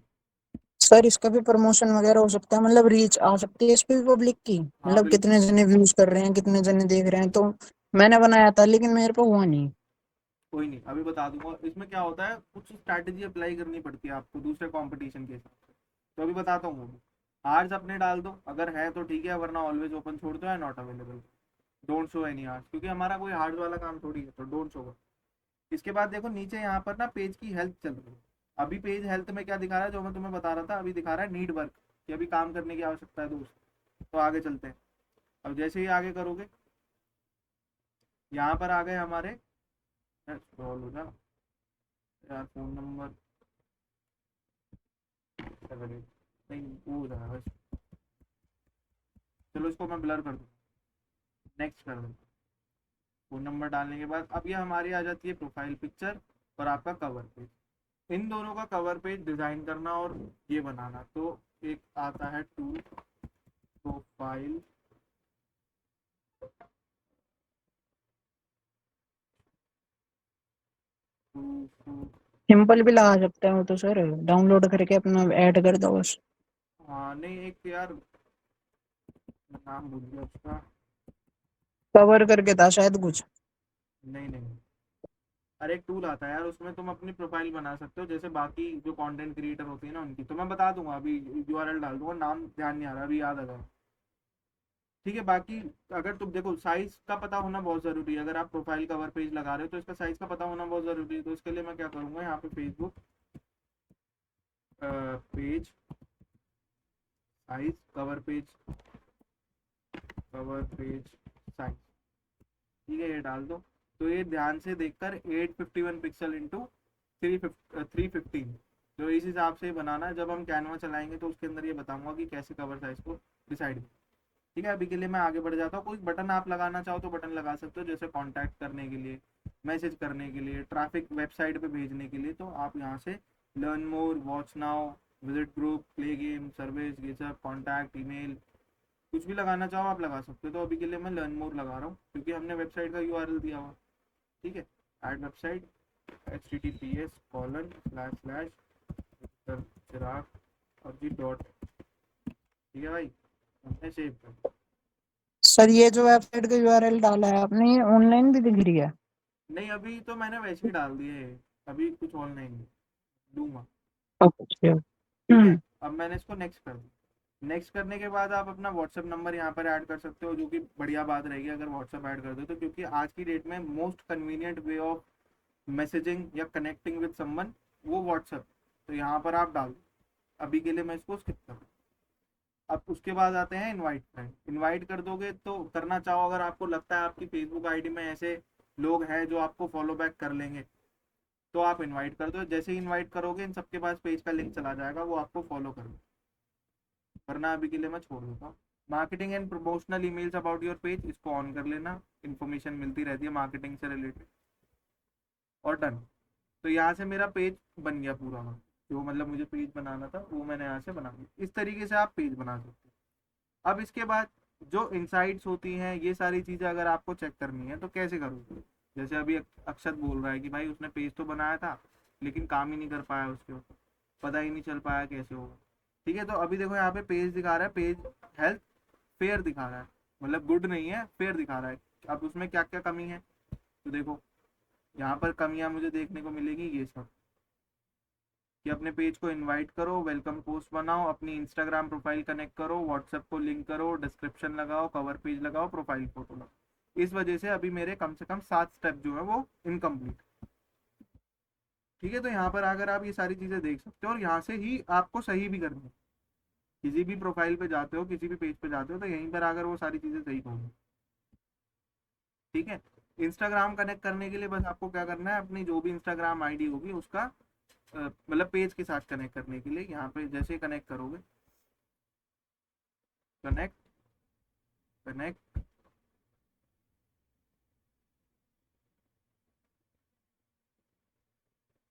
सर इसका भी प्रमोशन वगैरह हो सकता है, मतलब रीच आ सकती है इस पे भी पब्लिक की, हाँ मतलब बिल्कुल। कितने जने व्यूज कर रहे हैं, कितने जने देख रहे हैं। तो मैंने बनाया था लेकिन मेरे पे हुआ नहीं। कोई नहीं, अभी बता दूंगा, इसमें क्या होता है, कुछ स्ट्रैटेजी अप्लाई करनी पड़ती है आपको दूसरे कंपटीशन के हिसाब से, तो अभी बताता हूँ। आर्स अपने डाल दो, अगर है तो ठीक है, वरना ऑलवेज ओपन छोड़ दो या not available, don't show any hours, क्योंकि हमारा कोई हार्ड वाला काम थोड़ी है, तो डोंट शो। इसके बाद देखो नीचे यहाँ पर ना पेज की हेल्थ चल रही है, अभी पेज हेल्थ में क्या दिखा रहा है, जो मैं तुम्हें बता रहा था, अभी दिखा रहा है नीड वर्क, कि अभी काम करने की आवश्यकता है दोस्त। तो आगे चलते हैं, अब जैसे ही आगे करोगे, यहाँ पर आ गए हमारे, स्क्रॉल हो जा यार, फोन नंबर नहीं, वो हो जाएगा बस। चलो इसको मैं ब्लर कर दूँ, नेक्स्ट कर दूँ। फोन नंबर डालने के बाद अब ये हमारी आ जाती है प्रोफाइल पिक्चर और आपका कवर पेज। इन दोनों का कवर पेज डिजाइन करना और ये बनाना, तो एक आता है टूल, प्रोफाइल, सिंपल भी लगा सकते हो तो सर, डाउनलोड करके अपना ऐड कर दो बस। हाँ नहीं, एक यार मैं नाम भूल गया उसका, कवर करके था शायद कुछ। नहीं नहीं, अरे एक टूल आता है यार, उसमें तुम अपनी प्रोफाइल बना सकते हो, जैसे बाकी जो कंटेंट क्रिएटर होती है ना उनकी, तो मैं बता दूंगा अभी, यूआरएल डाल दूंगा, नाम ध्यान नहीं आ रहा अभी, याद आ जाएगा। ठीक है, बाकी अगर तुम देखो, साइज का पता होना बहुत जरूरी है, अगर आप प्रोफाइल कवर पेज लगा रहे हो तो इसका साइज का पता होना बहुत जरूरी है। तो इसके लिए मैं क्या करूंगा, यहाँ पे Facebook page size, cover page size, ठीक है, ये डाल दो। तो ये ध्यान से देखकर 851 पिक्सल इंटू 315, तो इस हिसाब से बनाना है। जब हम कैनवा चलाएंगे तो उसके अंदर ये बताऊंगा कि कैसे कवर साइज को डिसाइड। ठीक है, अभी के लिए मैं आगे बढ़ जाता हूँ। कोई बटन आप लगाना चाहो तो बटन लगा सकते हो, जैसे कांटेक्ट करने के लिए, मैसेज करने के लिए, ट्रैफिक वेबसाइट पे भेजने के लिए, तो आप यहाँ से learn more, watch now, visit group, play game, service, ये सब, कॉन्टैक्ट, ईमेल, कुछ भी लगाना चाहो आप लगा सकते हो। तो अभी के लिए मैं लर्न मोर लगा रहा हूँ क्योंकि हमने वेबसाइट का यूआरएल दिया हुआ। ठीक है, ऐड वेबसाइट, https:// चिराग और जी डॉट, ठीक है भाई, हमने सेव कर। सर ये जो वेबसाइट का यूआरएल डाला है आपने, ये ऑनलाइन भी दिख रही है? नहीं, अभी तो मैंने वैसे ही डाल दिए है, अभी कुछ ऑनलाइन नहीं दूंगा। अच्छा। ठीक है, अब मैंने इसको नेक्स्ट कर दिया। नेक्स्ट करने के बाद आप अपना व्हाट्सएप नंबर यहाँ पर ऐड कर सकते हो, जो कि बढ़िया बात रहेगी अगर व्हाट्सएप ऐड कर दो तो, क्योंकि आज की डेट में most convenient way of messaging या कनेक्टिंग विद समवन वो व्हाट्सएप। तो यहाँ पर आप डाल दो। अभी के लिए मैं इसको स्किप कर दूँ। अब उसके बाद आते हैं इनवाइट फ्रेंड। इनवाइट कर दोगे तो करना चाहो, अगर आपको लगता है आपकी फेसबुक आईडी में ऐसे लोग हैं जो आपको फॉलो बैक कर लेंगे, तो आप इनवाइट कर दो। जैसे ही इनवाइट करोगे इन सबके पास पेज का लिंक चला जाएगा, वो आपको फॉलो कर लो। वरना अभी के लिए मैं छोड़ देता हूँ। Marketing and promotional emails about your page, इसको ऑन कर लेना, इन्फॉर्मेशन मिलती रहती है मार्केटिंग से रिलेटेड। और डन। तो यहाँ से मेरा पेज बन गया पूरा, जो मतलब मुझे पेज बनाना था वो मैंने यहाँ से बना दिया। इस तरीके से आप पेज बना सकते हो। अब इसके बाद जो इनसाइट्स होती हैं, ये सारी चीज़ें अगर आपको चेक करनी है तो कैसे करोगे। जैसे अभी अक्षत बोल रहा है कि भाई उसने पेज तो बनाया था लेकिन काम ही नहीं कर पाया, उसके ऊपर पता ही नहीं चल पाया कैसे होगा। ठीक है, तो अभी देखो यहाँ पे पेज दिखा रहा है, पेज हेल्थ फेयर दिखा रहा है, मतलब गुड नहीं है, फेयर दिखा रहा है। अब उसमें क्या क्या कमी है, तो देखो यहाँ पर कमियां मुझे देखने को मिलेगी, ये सब कि अपने पेज को इनवाइट करो, वेलकम पोस्ट बनाओ, अपनी इंस्टाग्राम प्रोफाइल कनेक्ट करो, व्हाट्सएप को लिंक करो, डिस्क्रिप्शन लगाओ, कवर पेज लगाओ, प्रोफाइल फोटो लगाओ। इस वजह से अभी मेरे कम से कम 7 स्टेप जो है वो इनकम्प्लीट। ठीक है, तो यहाँ पर अगर आप ये सारी चीजें देख सकते हो, और यहाँ से ही आपको सही भी करनी है। किसी भी प्रोफाइल पे जाते हो, किसी भी पेज पे जाते हो, तो यहीं पर आकर वो सारी चीजें सही होंगी। ठीक है, इंस्टाग्राम कनेक्ट करने के लिए बस आपको क्या करना है, अपनी जो भी इंस्टाग्राम आईडी होगी उसका मतलब पेज के साथ कनेक्ट करने के लिए यहाँ पे जैसे कनेक्ट करोगे, कनेक्ट, कनेक्ट,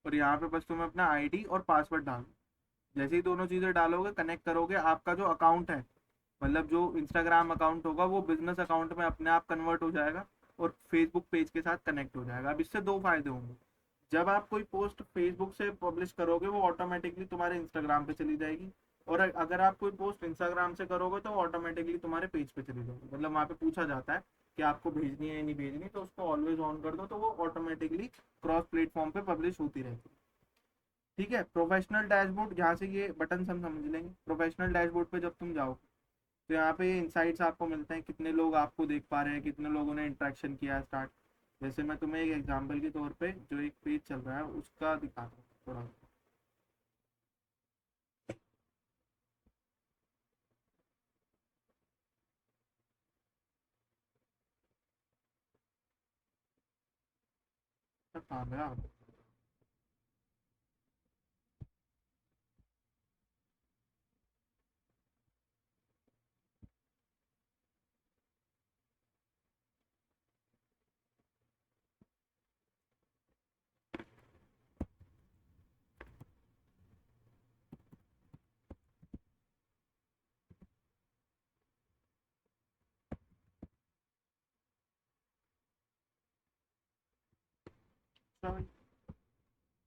और यहाँ पे बस तुम्हें अपना आईडी और पासवर्ड डाल। जैसे ही दोनों चीजें डालोगे, कनेक्ट करोगे, आपका जो अकाउंट है, मतलब जो इंस्टाग्राम अकाउंट होगा वो बिजनेस अकाउंट में अपने आप कन्वर्ट हो जाएगा और फेसबुक पेज के साथ कनेक्ट हो जाएगा। अब इससे दो फायदे होंगे। जब आप कोई पोस्ट फेसबुक से पब्लिश करोगे वो ऑटोमेटिकली तुम्हारे इंस्टाग्राम पे चली जाएगी, और अगर आप कोई पोस्ट इंस्टाग्राम से करोगे तो ऑटोमेटिकली तुम्हारे पेज पे चली जाएगी। मतलब वहाँ पे पूछा जाता है कि आपको भेजनी है या नहीं भेजनी, तो उसको ऑलवेज ऑन कर दो, तो वो ऑटोमेटिकली क्रॉस प्लेटफॉर्म पे पब्लिश होती रहती है। ठीक है, प्रोफेशनल डैशबोर्ड, यहाँ से ये बटन हम समझ लेंगे। प्रोफेशनल डैशबोर्ड पे जब तुम जाओ तो यहाँ पे इंसाइट्स आपको मिलते हैं, कितने लोग आपको देख पा रहे हैं, कितने लोगों ने इंटरेक्शन किया है स्टार्ट। जैसे मैं तुम्हें एक एग्जांपल के तौर पे जो एक पेज चल रहा है उसका दिखाता हूँ थोड़ा सा। काम है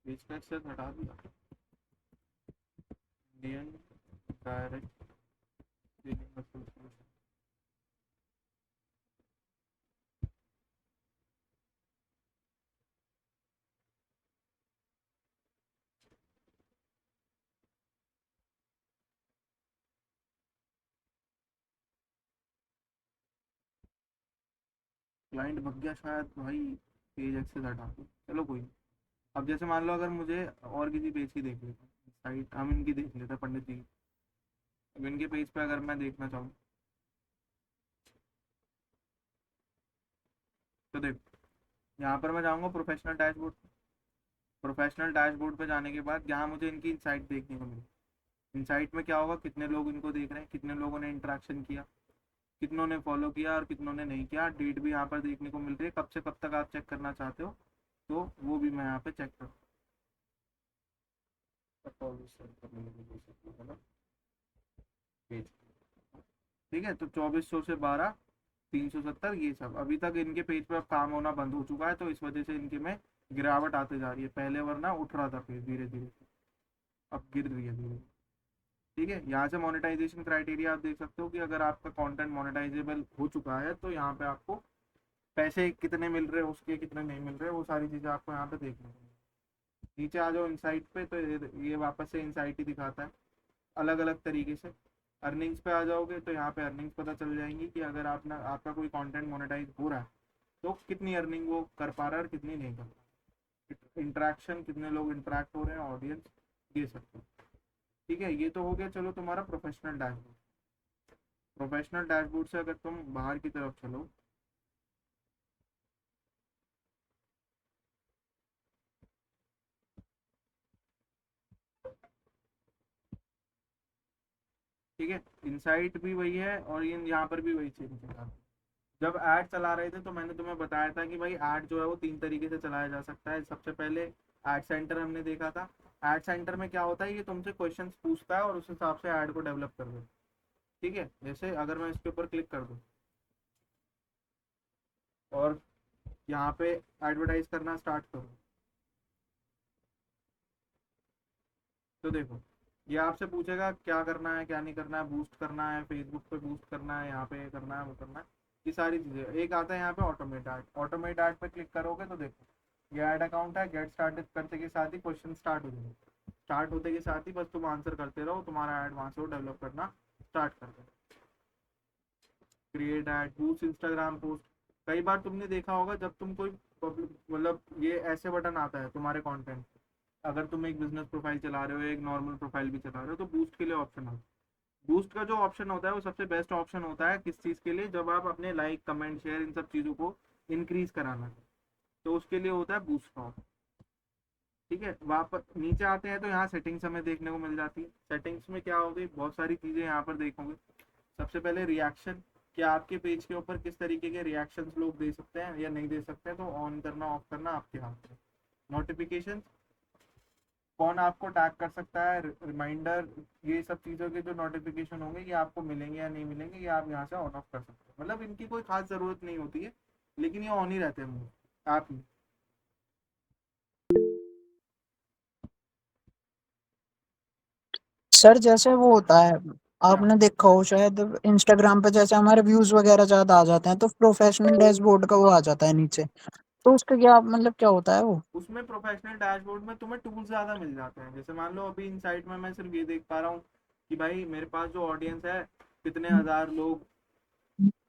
पेज का एक्सेस हटा दिया। Indian direct selling association, client भग गया शायद भाई, पेज एक्सेस हटा दो, चलो कोई नहीं। अब जैसे मान लो अगर मुझे और किसी पेज की देख लेता, साइट हम इनकी देख लेते पंडित जी की। अब इनके पेज पे अगर मैं देखना चाहूँ तो देखो, यहाँ पर मैं जाऊँगा प्रोफेशनल डैशबोर्ड। प्रोफेशनल डैशबोर्ड पे जाने के बाद यहाँ मुझे इनकी इनसाइट देखने को मिली। इनसाइट में क्या होगा, कितने लोग इनको देख रहे हैं, कितने लोगों ने इंटरेक्शन किया, कितनों ने फॉलो किया और कितनों ने नहीं किया। डेट भी यहाँ पर देखने को मिल रही है, कब से कब तक आप चेक करना चाहते हो तो वो भी मैं यहाँ पे चेक कर पेज। ठीक है, तो 2400 से 12, 370, ये सब अभी तक इनके पेज पर अब काम होना बंद हो चुका है, तो इस वजह से इनके में गिरावट आते जा रही है। पहले वरना उठ रहा था पेज धीरे धीरे, अब गिर रही है धीरे। ठीक है, यहाँ से मोनेटाइजेशन क्राइटेरिया आप देख सकते हो कि अगर आपका कंटेंट मोनेटाइजेबल हो चुका है तो यहाँ पे आपको पैसे कितने मिल रहे हैं, उसके कितने नहीं मिल रहे, वो सारी चीज़ें आपको यहाँ पे देखनी है। नीचे आ जाओ इनसाइट पे, तो ये वापस से इनसाइट ही दिखाता है अलग अलग तरीके से। अर्निंग्स पे आ जाओगे तो यहाँ पे अर्निंग्स पता चल जाएंगी कि अगर आपका कोई कंटेंट मोनेटाइज हो रहा है तो कितनी अर्निंग वो कर पा रहा है और कितनी नहीं कर पा रहा, इंटरेक्शन कितने लोग इंटरेक्ट हो रहे हैं, ऑडियंस, ये सब कुछ। ठीक है, ये तो हो गया चलो तुम्हारा प्रोफेशनल डैशबोर्ड। प्रोफेशनल डैशबोर्ड से अगर तुम बाहर की तरफ चलो, ठीक है, इनसाइट भी वही है और ये यहाँ पर भी वही चीज है। जब ऐड चला रहे थे तो मैंने तुम्हें बताया था कि भाई ऐड जो है वो 3 तरीके से चलाया जा सकता है। सबसे पहले ऐड सेंटर हमने देखा था। ऐड सेंटर में क्या होता है, ये तुमसे क्वेश्चंस पूछता है और उस हिसाब से ऐड को डेवलप कर दो। ठीक है, जैसे अगर मैं इसके ऊपर क्लिक कर दूं और यहाँ पे एडवर्टाइज करना स्टार्ट करूँ, तो देखो ये आपसे पूछेगा क्या करना है क्या नहीं करना है, बूस्ट करना है, फेसबुक पे बूस्ट करना है, यहाँ पे करना है, वो करना है, ये सारी चीजें। एक आता है यहाँ पे ऑटोमेट ऐड। ऑटोमेट ऐड पे क्लिक करोगे तो देखो ये ऐड अकाउंट है, गेट स्टार्टेड करते के साथ ही क्वेश्चन स्टार्ट हो जाएंगे। स्टार्ट होते के साथ ही बस तुम आंसर करते रहो, तुम्हारा ऐड वहां से वो डेवलप करना स्टार्ट कर दे। Create ad, boost Instagram post. कई बार तुमने देखा होगा जब तुम कोई मतलब ये ऐसे बटन आता है तुम्हारे कंटेंट, अगर तुम एक बिजनेस प्रोफाइल चला रहे हो, एक नॉर्मल प्रोफाइल भी चला रहे हो, तो बूस्ट के लिए ऑप्शन आता है। बूस्ट का जो ऑप्शन होता है वो सबसे बेस्ट ऑप्शन होता है किस चीज़ के लिए, जब आप अपने लाइक कमेंट शेयर इन सब चीज़ों को इंक्रीज कराना है, तो उसके लिए होता है बूस्ट का ऑप्शन। ठीक है, वापस नीचे आते हैं तो यहाँ सेटिंग्स हमें देखने को मिल जाती है। सेटिंग्स में क्या होगी, बहुत सारी चीज़ें यहाँ पर देखोगे। सबसे पहले रिएक्शन, कि आपके पेज के ऊपर किस तरीके के रिएक्शंस लोग दे सकते हैं या नहीं दे सकते हैं, तो ऑन करना ऑफ करना आपके हाथ में। नोटिफिकेशन, कौन आपको टैग कर सकता है, रिमाइंडर, ये सब चीज़ों के जो नोटिफिकेशन होंगे ये आपको मिलेंगे या नहीं मिलेंगे, ये आप यहाँ से ऑन ऑफ कर सकते हैं। मतलब इनकी कोई खास ज़रूरत नहीं होती है, लेकिन ये ऑन ही रहते हैं ऐप में। सर जैसे वो होता है, क्या, आपने देखा हो शायद इंस्टाग्राम पे जैसे हमारे व्यूज वगैरह ज्यादा आ जाते हैं तो प्रोफेशनल डैशबोर्ड का वो आ जाता है नीचे, तो उसका क्या मतलब क्या होता है वो? उसमें प्रोफेशनल डैशबोर्ड में तुम्हें टूल्स ज़्यादा मिल जाते हैं। जैसे मान लो अभी इनसाइट में मैं सिर्फ ये देख पा रहा हूँ कि भाई मेरे पास जो ऑडियंस है, कितने हज़ार लोग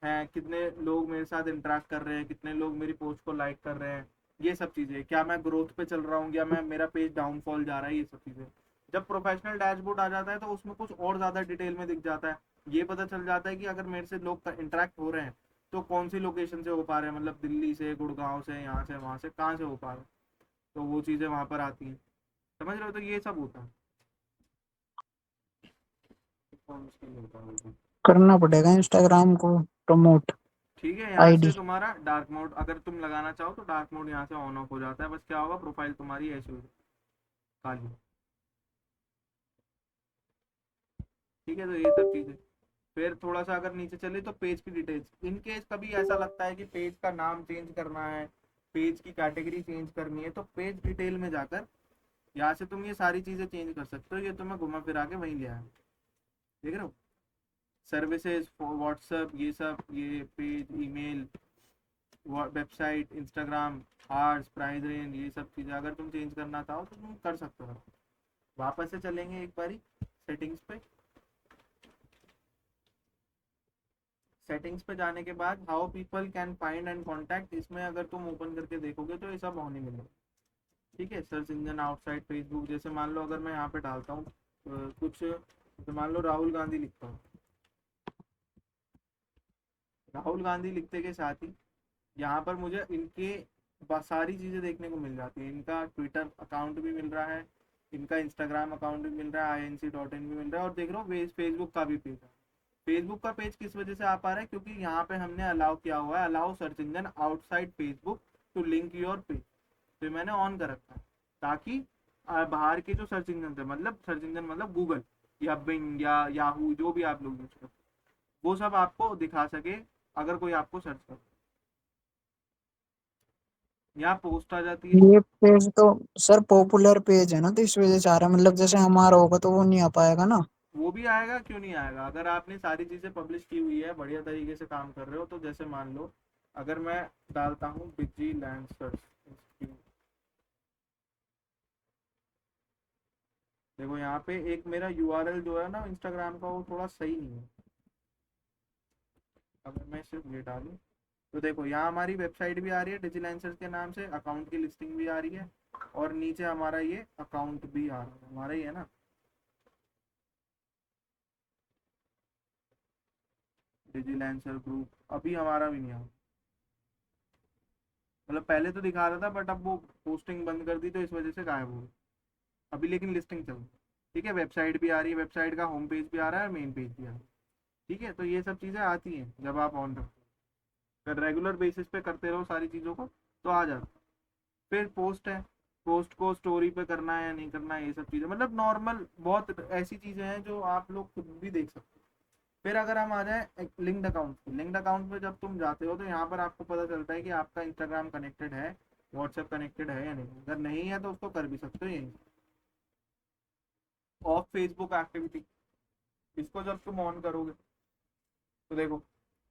हैं, कितने लोग मेरे साथ इंटरेक्ट कर रहे हैं, कितने लोग मेरी पोस्ट को लाइक कर रहे हैं, ये सब चीज़ें। क्या मैं ग्रोथ पे चल रहा हूँ या मैं मेरा पेज डाउनफॉल जा रहा है, ये सब चीज़ें। जब प्रोफेशनल डैशबोर्ड आ जाता है तो उसमें कुछ और ज़्यादा डिटेल में दिख जाता है। ये पता चल जाता है कि अगर मेरे से लोग इंटरेक्ट हो रहे हैं तो कौन सी लोकेशन से हो पा रहे हैं, मतलब दिल्ली से, गुड़गांव से, यहाँ से, वहाँ से, कहाँ से हो पा रहे हैं, तो वो चीज़ें वहाँ पर आती हैं। समझ रहे हो, तो ये सब होता है। कौन मुश्किल होता है वो। करना पड़ेगा इंस्टाग्राम को प्रमोट, ठीक है, यहाँ से आईडी। तुम्हारा डार्क मोड अगर तुम लगाना चाहो तो डार्क मोड यहाँ से ऑन ऑफ हो जाता है। बस क्या होगा, प्रोफाइल तुम्हारी ऐसी हो काली। ठीक है, तो ये सब चीज़ें। फिर थोड़ा सा अगर नीचे चले तो पेज की डिटेल्स, इन केस कभी ऐसा लगता है कि पेज का नाम चेंज करना है, पेज की कैटेगरी चेंज करनी है, तो पेज डिटेल में जाकर यहाँ से तुम ये सारी चीज़ें चेंज कर सकते हो। ये तुम्हें घुमा फिरा के वहीं ले आया, देख रहे हो। सर्विसेज, व्हाट्सएप, ये सब, ये page, email, website, Instagram, hours, price range, ये सब चीज़ें अगर तुम चेंज करना चाहो तो तुम कर सकते हो। वापस से चलेंगे एक बारी सेटिंग्स पे। सेटिंग्स पे जाने के बाद how people can find and contact, इसमें अगर तुम ओपन करके देखोगे तो ये सब होने मिलेगा। ठीक है, सर्च इंजन आउटसाइड फेसबुक, जैसे मान लो अगर मैं यहाँ पे डालता हूँ कुछ, तो मान लो राहुल गांधी लिखता हूँ, राहुल गांधी लिखते के साथ ही यहाँ पर मुझे इनके सारी चीज़ें देखने को मिल जाती है। इनका ट्विटर अकाउंट भी मिल रहा है, इनका इंस्टाग्राम अकाउंट भी मिल रहा है, INC.in भी मिल रहा है, और देख रहा हूँ फेसबुक का भी पेज है। फेसबुक का पेज किस वजह से आ पा रहा है, क्योंकि यहाँ पे हमने अलाउ किया हुआ है, allow search engine outside Facebook to link your page, तो मैंने ऑन कर रखा है, ताकि बाहर के जो सर्च इंजन है, मतलब सर्च इंजन मतलब गूगल या बिंग या याहू, जो भी आप लोग यूज करते हो, वो सब आपको दिखा सके अगर कोई आपको सर्च करे। यहाँ पोस्ट आ जाती है। ये पेज तो सर पॉपुलर पेज है ना, तो इस वजह से आ रहा है। मतलब जैसे हमारा होगा तो वो नहीं आ पाएगा ना। वो भी आएगा, क्यों नहीं आएगा, अगर आपने सारी चीजें पब्लिश की हुई है, बढ़िया तरीके से काम कर रहे हो, तो जैसे मान लो अगर मैं डालता हूँ विजिलेंस सर्च इंस्टीट्यूट, देखो यहाँ पे एक मेरा URL जो है ना इंस्टाग्राम का, वो थोड़ा सही नहीं है। अगर मैं सिर्फ ये डालूँ तो देखो यहाँ हमारी वेबसाइट भी आ रही है डिजिलेंसर्स के नाम से, अकाउंट की लिस्टिंग भी आ रही है, और नीचे हमारा ये अकाउंट भी आ रहा है, हमारा ही है ना, डिजिलेंसर ग्रुप, अभी हमारा भी नहीं आ रहा। मतलब पहले तो दिखा रहा था, बट अब वो पोस्टिंग बंद कर दी तो इस वजह से गायब हो गई। अभी लेकिन लिस्टिंग चल रही है। ठीक है, वेबसाइट भी आ रही है, वेबसाइट का होम पेज भी आ रहा है, मेन पेज भी आ रहा है। ठीक है, तो ये सब चीज़ें आती हैं जब आप ऑन रखते हो, अगर रेगुलर बेसिस पे करते रहो सारी चीज़ों को तो आ जाता है। फिर पोस्ट है, पोस्ट को स्टोरी पे करना है या नहीं करना है, ये सब चीज़ें मतलब नॉर्मल बहुत ऐसी चीज़ें हैं जो आप लोग खुद भी देख सकते हो। फिर अगर हम आ जाए लिंक्ड अकाउंट पे, लिंक्ड अकाउंट पे जब तुम जाते हो तो यहाँ पर आपको पता चलता है कि आपका इंस्टाग्राम कनेक्टेड है, व्हाट्सएप कनेक्टेड है या नहीं, अगर नहीं है तो उसको कर भी सकते हो यहीं। ऑफ फेसबुक एक्टिविटी, इसको जब तुम ऑन करोगे तो देखो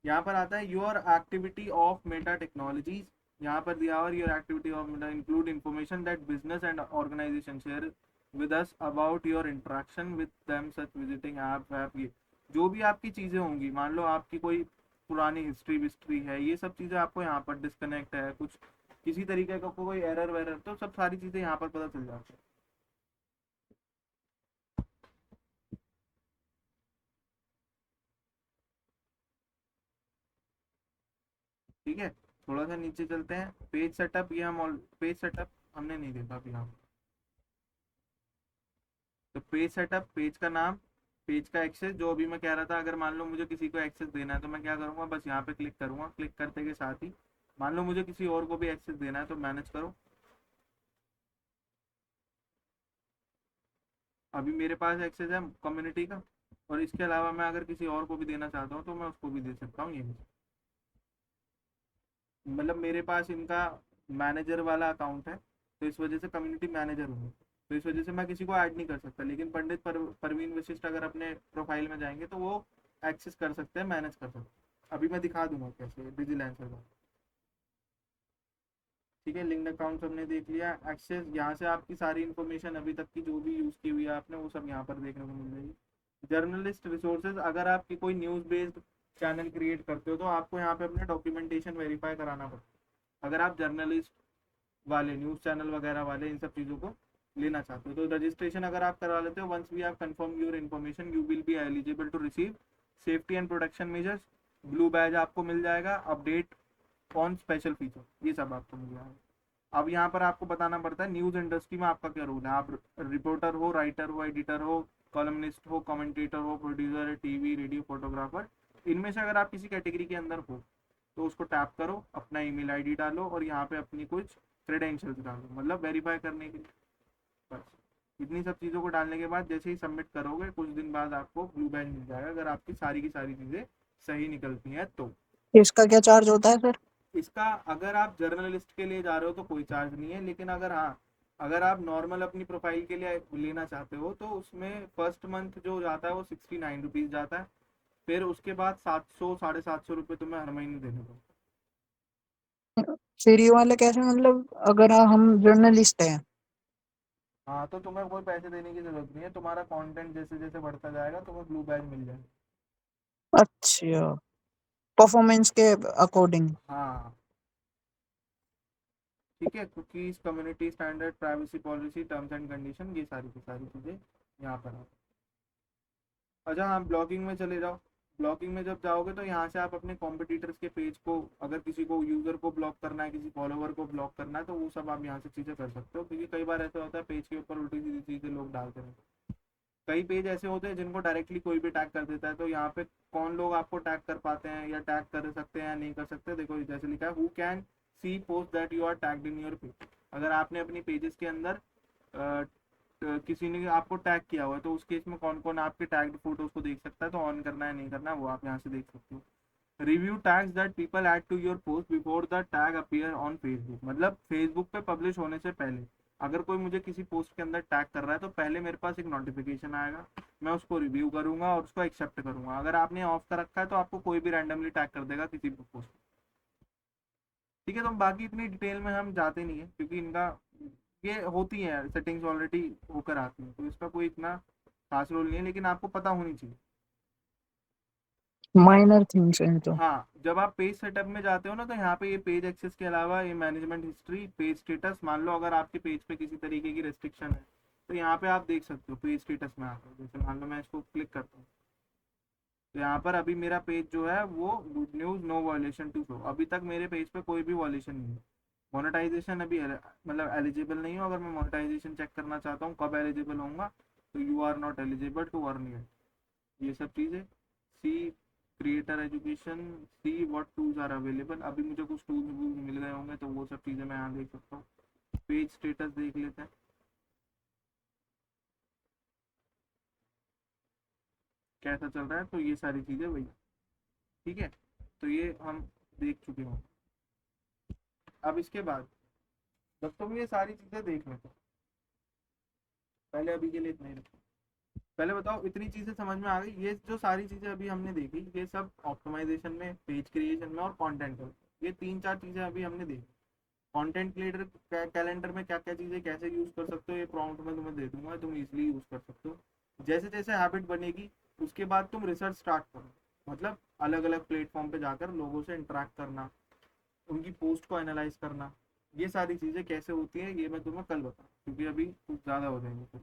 यहाँ पर आता है your activity off Meta technologies, यहाँ पर दिया हुआ your activity off Meta include information that business and organisation share with us about your interaction with them such visiting app ये जो भी आपकी चीज़ें होंगी, मान लो आपकी कोई पुरानी हिस्ट्री विस्ट्री है, ये सब चीज़ें आपको यहाँ पर डिस्कनेक्ट है कुछ, किसी तरीके का कोई एरर वेरर, तो सब सारी चीज़ें यहाँ पर पता चल जाती है। ठीक है, थोड़ा सा नीचे चलते हैं, पेज सेटअप, ये हम पेज सेटअप हमने नहीं देखा अभी यहाँ। तो पेज सेटअप, पेज का नाम, पेज का एक्सेस, जो अभी मैं कह रहा था, अगर मान लो मुझे किसी को एक्सेस देना है तो मैं क्या करूँगा, बस यहाँ पे क्लिक करूँगा, क्लिक करते के साथ ही मान लो मुझे किसी और को भी एक्सेस देना है तो मैनेज करो। अभी मेरे पास एक्सेस है कम्युनिटी का, और इसके अलावा मैं अगर किसी और को भी देना चाहता हूँ तो मैं उसको भी दे सकता हूँ, ये मतलब मेरे पास इनका मैनेजर वाला अकाउंट है, तो इस वजह से कम्युनिटी मैनेजर हूँ, तो इस वजह से मैं किसी को ऐड नहीं कर सकता, लेकिन पंडित परवीन वशिष्ठ अगर अपने प्रोफाइल में जाएंगे तो वो एक्सेस कर सकते हैं, मैनेज कर सकते हैं। अभी मैं दिखा दूंगा कैसे विजिलेंसर का। ठीक है, लिंक्ड अकाउंट हमने देख लिया, एक्सेस, यहाँ से आपकी सारी इन्फॉर्मेशन अभी तक की जो भी यूज़ की हुई है आपने, वो सब यहाँ पर देखने को मिल जाएगी। जर्नलिस्ट रिसोर्सेज, अगर आपकी कोई न्यूज़ बेस्ड चैनल क्रिएट करते हो तो आपको यहाँ पे अपने डॉक्यूमेंटेशन वेरीफाई कराना पड़ता है, अगर आप जर्नलिस्ट वाले न्यूज़ चैनल वगैरह वाले इन सब चीज़ों को लेना चाहते हो, तो रजिस्ट्रेशन अगर आप करवा लेते हो, once we have confirm your information you will be eligible to receive safety and protection measures, blue badge आपको मिल जाएगा, अपडेट ऑन स्पेशल फीचर, ये सब आपको मिल जाएगा। अब यहाँ पर आपको बताना पड़ता है न्यूज़ इंडस्ट्री में आपका क्या रोल है, आप रिपोर्टर हो, राइटर हो, एडिटर हो, कॉलमनिस्ट हो, कमेंटेटर हो, प्रोड्यूसर, टीवी रेडियो फोटोग्राफर, इनमें से अगर आप किसी कैटेगरी के अंदर हो तो उसको टैप करो, अपना ईमेल आईडी डालो और यहाँ पे अपनी कुछ क्रेडेंशियल्स डालो, मतलब वेरीफाई करने के लिए। बस इतनी सब चीज़ों को डालने के बाद जैसे ही सबमिट करोगे कुछ दिन बाद आपको ब्लू बैज मिल जाएगा, अगर आपकी सारी की सारी चीज़ें सही निकलती हैं तो। इसका क्या चार्ज होता है सर? इसका अगर आप जर्नलिस्ट के लिए जा रहे हो तो कोई चार्ज नहीं है, लेकिन अगर हाँ, अगर आप नॉर्मल अपनी प्रोफाइल के लिए लेना चाहते हो तो उसमें फर्स्ट मंथ जो जाता है वो 69 रुपीज़ जाता है, फिर उसके बाद 700 750 रुपये तुम्हें हर महीने देने पड़ते हैं। फ्री वाले कैसे, मतलब अगर हम जर्नलिस्ट हैं? हाँ, तो तुम्हें कोई पैसे देने की जरूरत नहीं है, तुम्हारा कंटेंट जैसे जैसे बढ़ता जाएगा तुम्हें ब्लू बैज मिल जाएगा। अच्छा। परफॉर्मेंस के अकॉर्डिंग। हाँ ठीक है, cookies, community standard, privacy policy, terms and condition, ये सारी की सारी चीज़ें यहाँ पर है। अच्छा हाँ, ब्लॉगिंग में चले जाओ। ब्लॉगिंग में जब जाओगे तो यहाँ से आप अपने कॉम्पिटिटर्स के पेज को, अगर किसी को यूज़र को ब्लॉक करना है, किसी फॉलोवर को ब्लॉक करना है, तो वो सब आप यहाँ से चीज़ें कर सकते हो, क्योंकि कई बार ऐसा होता है पेज के ऊपर उल्टी सीधी चीज़ें लोग डालते हैं। कई पेज ऐसे होते हैं जिनको डायरेक्टली कोई भी टैग कर देता है, तो यहाँ पे कौन लोग आपको टैग कर पाते हैं या टैग कर सकते हैं या नहीं कर सकते, देखो जैसे लिखा है, who can see post that you are tagged in your page. अगर आपने अपनी पेजेस के अंदर किसी ने आपको टैग किया हुआ है, तो उस केस में कौन कौन आपके टैग्ड फोटोज को देख सकता है, तो ऑन करना है नहीं करना है वो आप यहाँ से देख सकते हो। Review tags that people add to your post before the tag appear on Facebook, मतलब फेसबुक पे पब्लिश होने से पहले अगर कोई मुझे किसी पोस्ट के अंदर टैग कर रहा है, तो पहले मेरे पास एक नोटिफिकेशन आएगा, मैं उसको रिव्यू करूंगा और उसको एक्सेप्ट करूंगा। अगर आपने ऑफ कर रखा है तो आपको कोई भी रैंडमली टैग कर देगा किसी भी पोस्ट। ठीक है, तो बाकी इतनी डिटेल में हम जाते नहीं है, क्योंकि इनका ये होती है सेटिंग्स ऑलरेडी होकर आती हैं, तो इसका कोई इतना खास रोल नहीं है, लेकिन आपको पता होनी चाहिए। ठीक है। माइनर थिंग्स हैं तो। हाँ, जब आप पेज सेटअप में जाते हो ना, तो यहाँ पे ये पेज एक्सेस के अलावा ये मैनेजमेंट हिस्ट्री, पेज स्टेटस, मान लो अगर आपके पेज पे किसी तरीके की रेस्ट्रिक्शन है, तो यहाँ पे आप देख सकते हो पेज स्टेटस में आकर। जैसे मान लो मैं इसको क्लिक करता हूँ, तो यहाँ पर अभी मेरा पेज जो है वो good news no violation to show, अभी तक मेरे पेज पे कोई भी वॉयलेशन नहीं है। मोनेटाइजेशन अभी मतलब एलिजिबल नहीं हो। अगर मैं मोनेटाइजेशन चेक करना चाहता हूँ कब एलिजिबल होऊंगा, तो you are not eligible to earn it, ये सब चीज़ें। See creator education, see what tools are available, अभी मुझे कुछ टूल्स मिल गए होंगे तो वो सब चीज़ें मैं यहाँ देख सकता हूँ। पेज स्टेटस देख लेते हैं कैसा चल रहा है, तो ये सारी चीज़ें वही। ठीक है, तो ये हम देख चुके हों। अब इसके बाद जब तुम ये सारी चीज़ें देख लेते हो, पहले अभी के लिए इतना ही रखो। पहले बताओ इतनी चीज़ें समझ में आ गई, ये जो सारी चीज़ें अभी हमने देखी ये सब ऑप्टिमाइजेशन में, पेज क्रिएशन में और कंटेंट में, ये तीन चार चीज़ें अभी हमने देखी। कंटेंट क्रिएटर कैलेंडर में क्या क्या चीज़ें कैसे यूज़ कर सकते हो, ये प्रॉम्प्ट में तुम्हें दे दूंगा, तुम इजीली यूज़ कर सकते हो। जैसे जैसे हैबिट बनेगी उसके बाद तुम रिसर्च स्टार्ट करो, मतलब अलग अलग प्लेटफॉर्म पे जाकर लोगों से इंटरेक्ट करना, उनकी पोस्ट को एनालाइज करना, ये सारी चीज़ें कैसे होती हैं ये मैं तुम्हें कल बताऊँ, क्योंकि अभी कुछ ज़्यादा हो जाएंगे।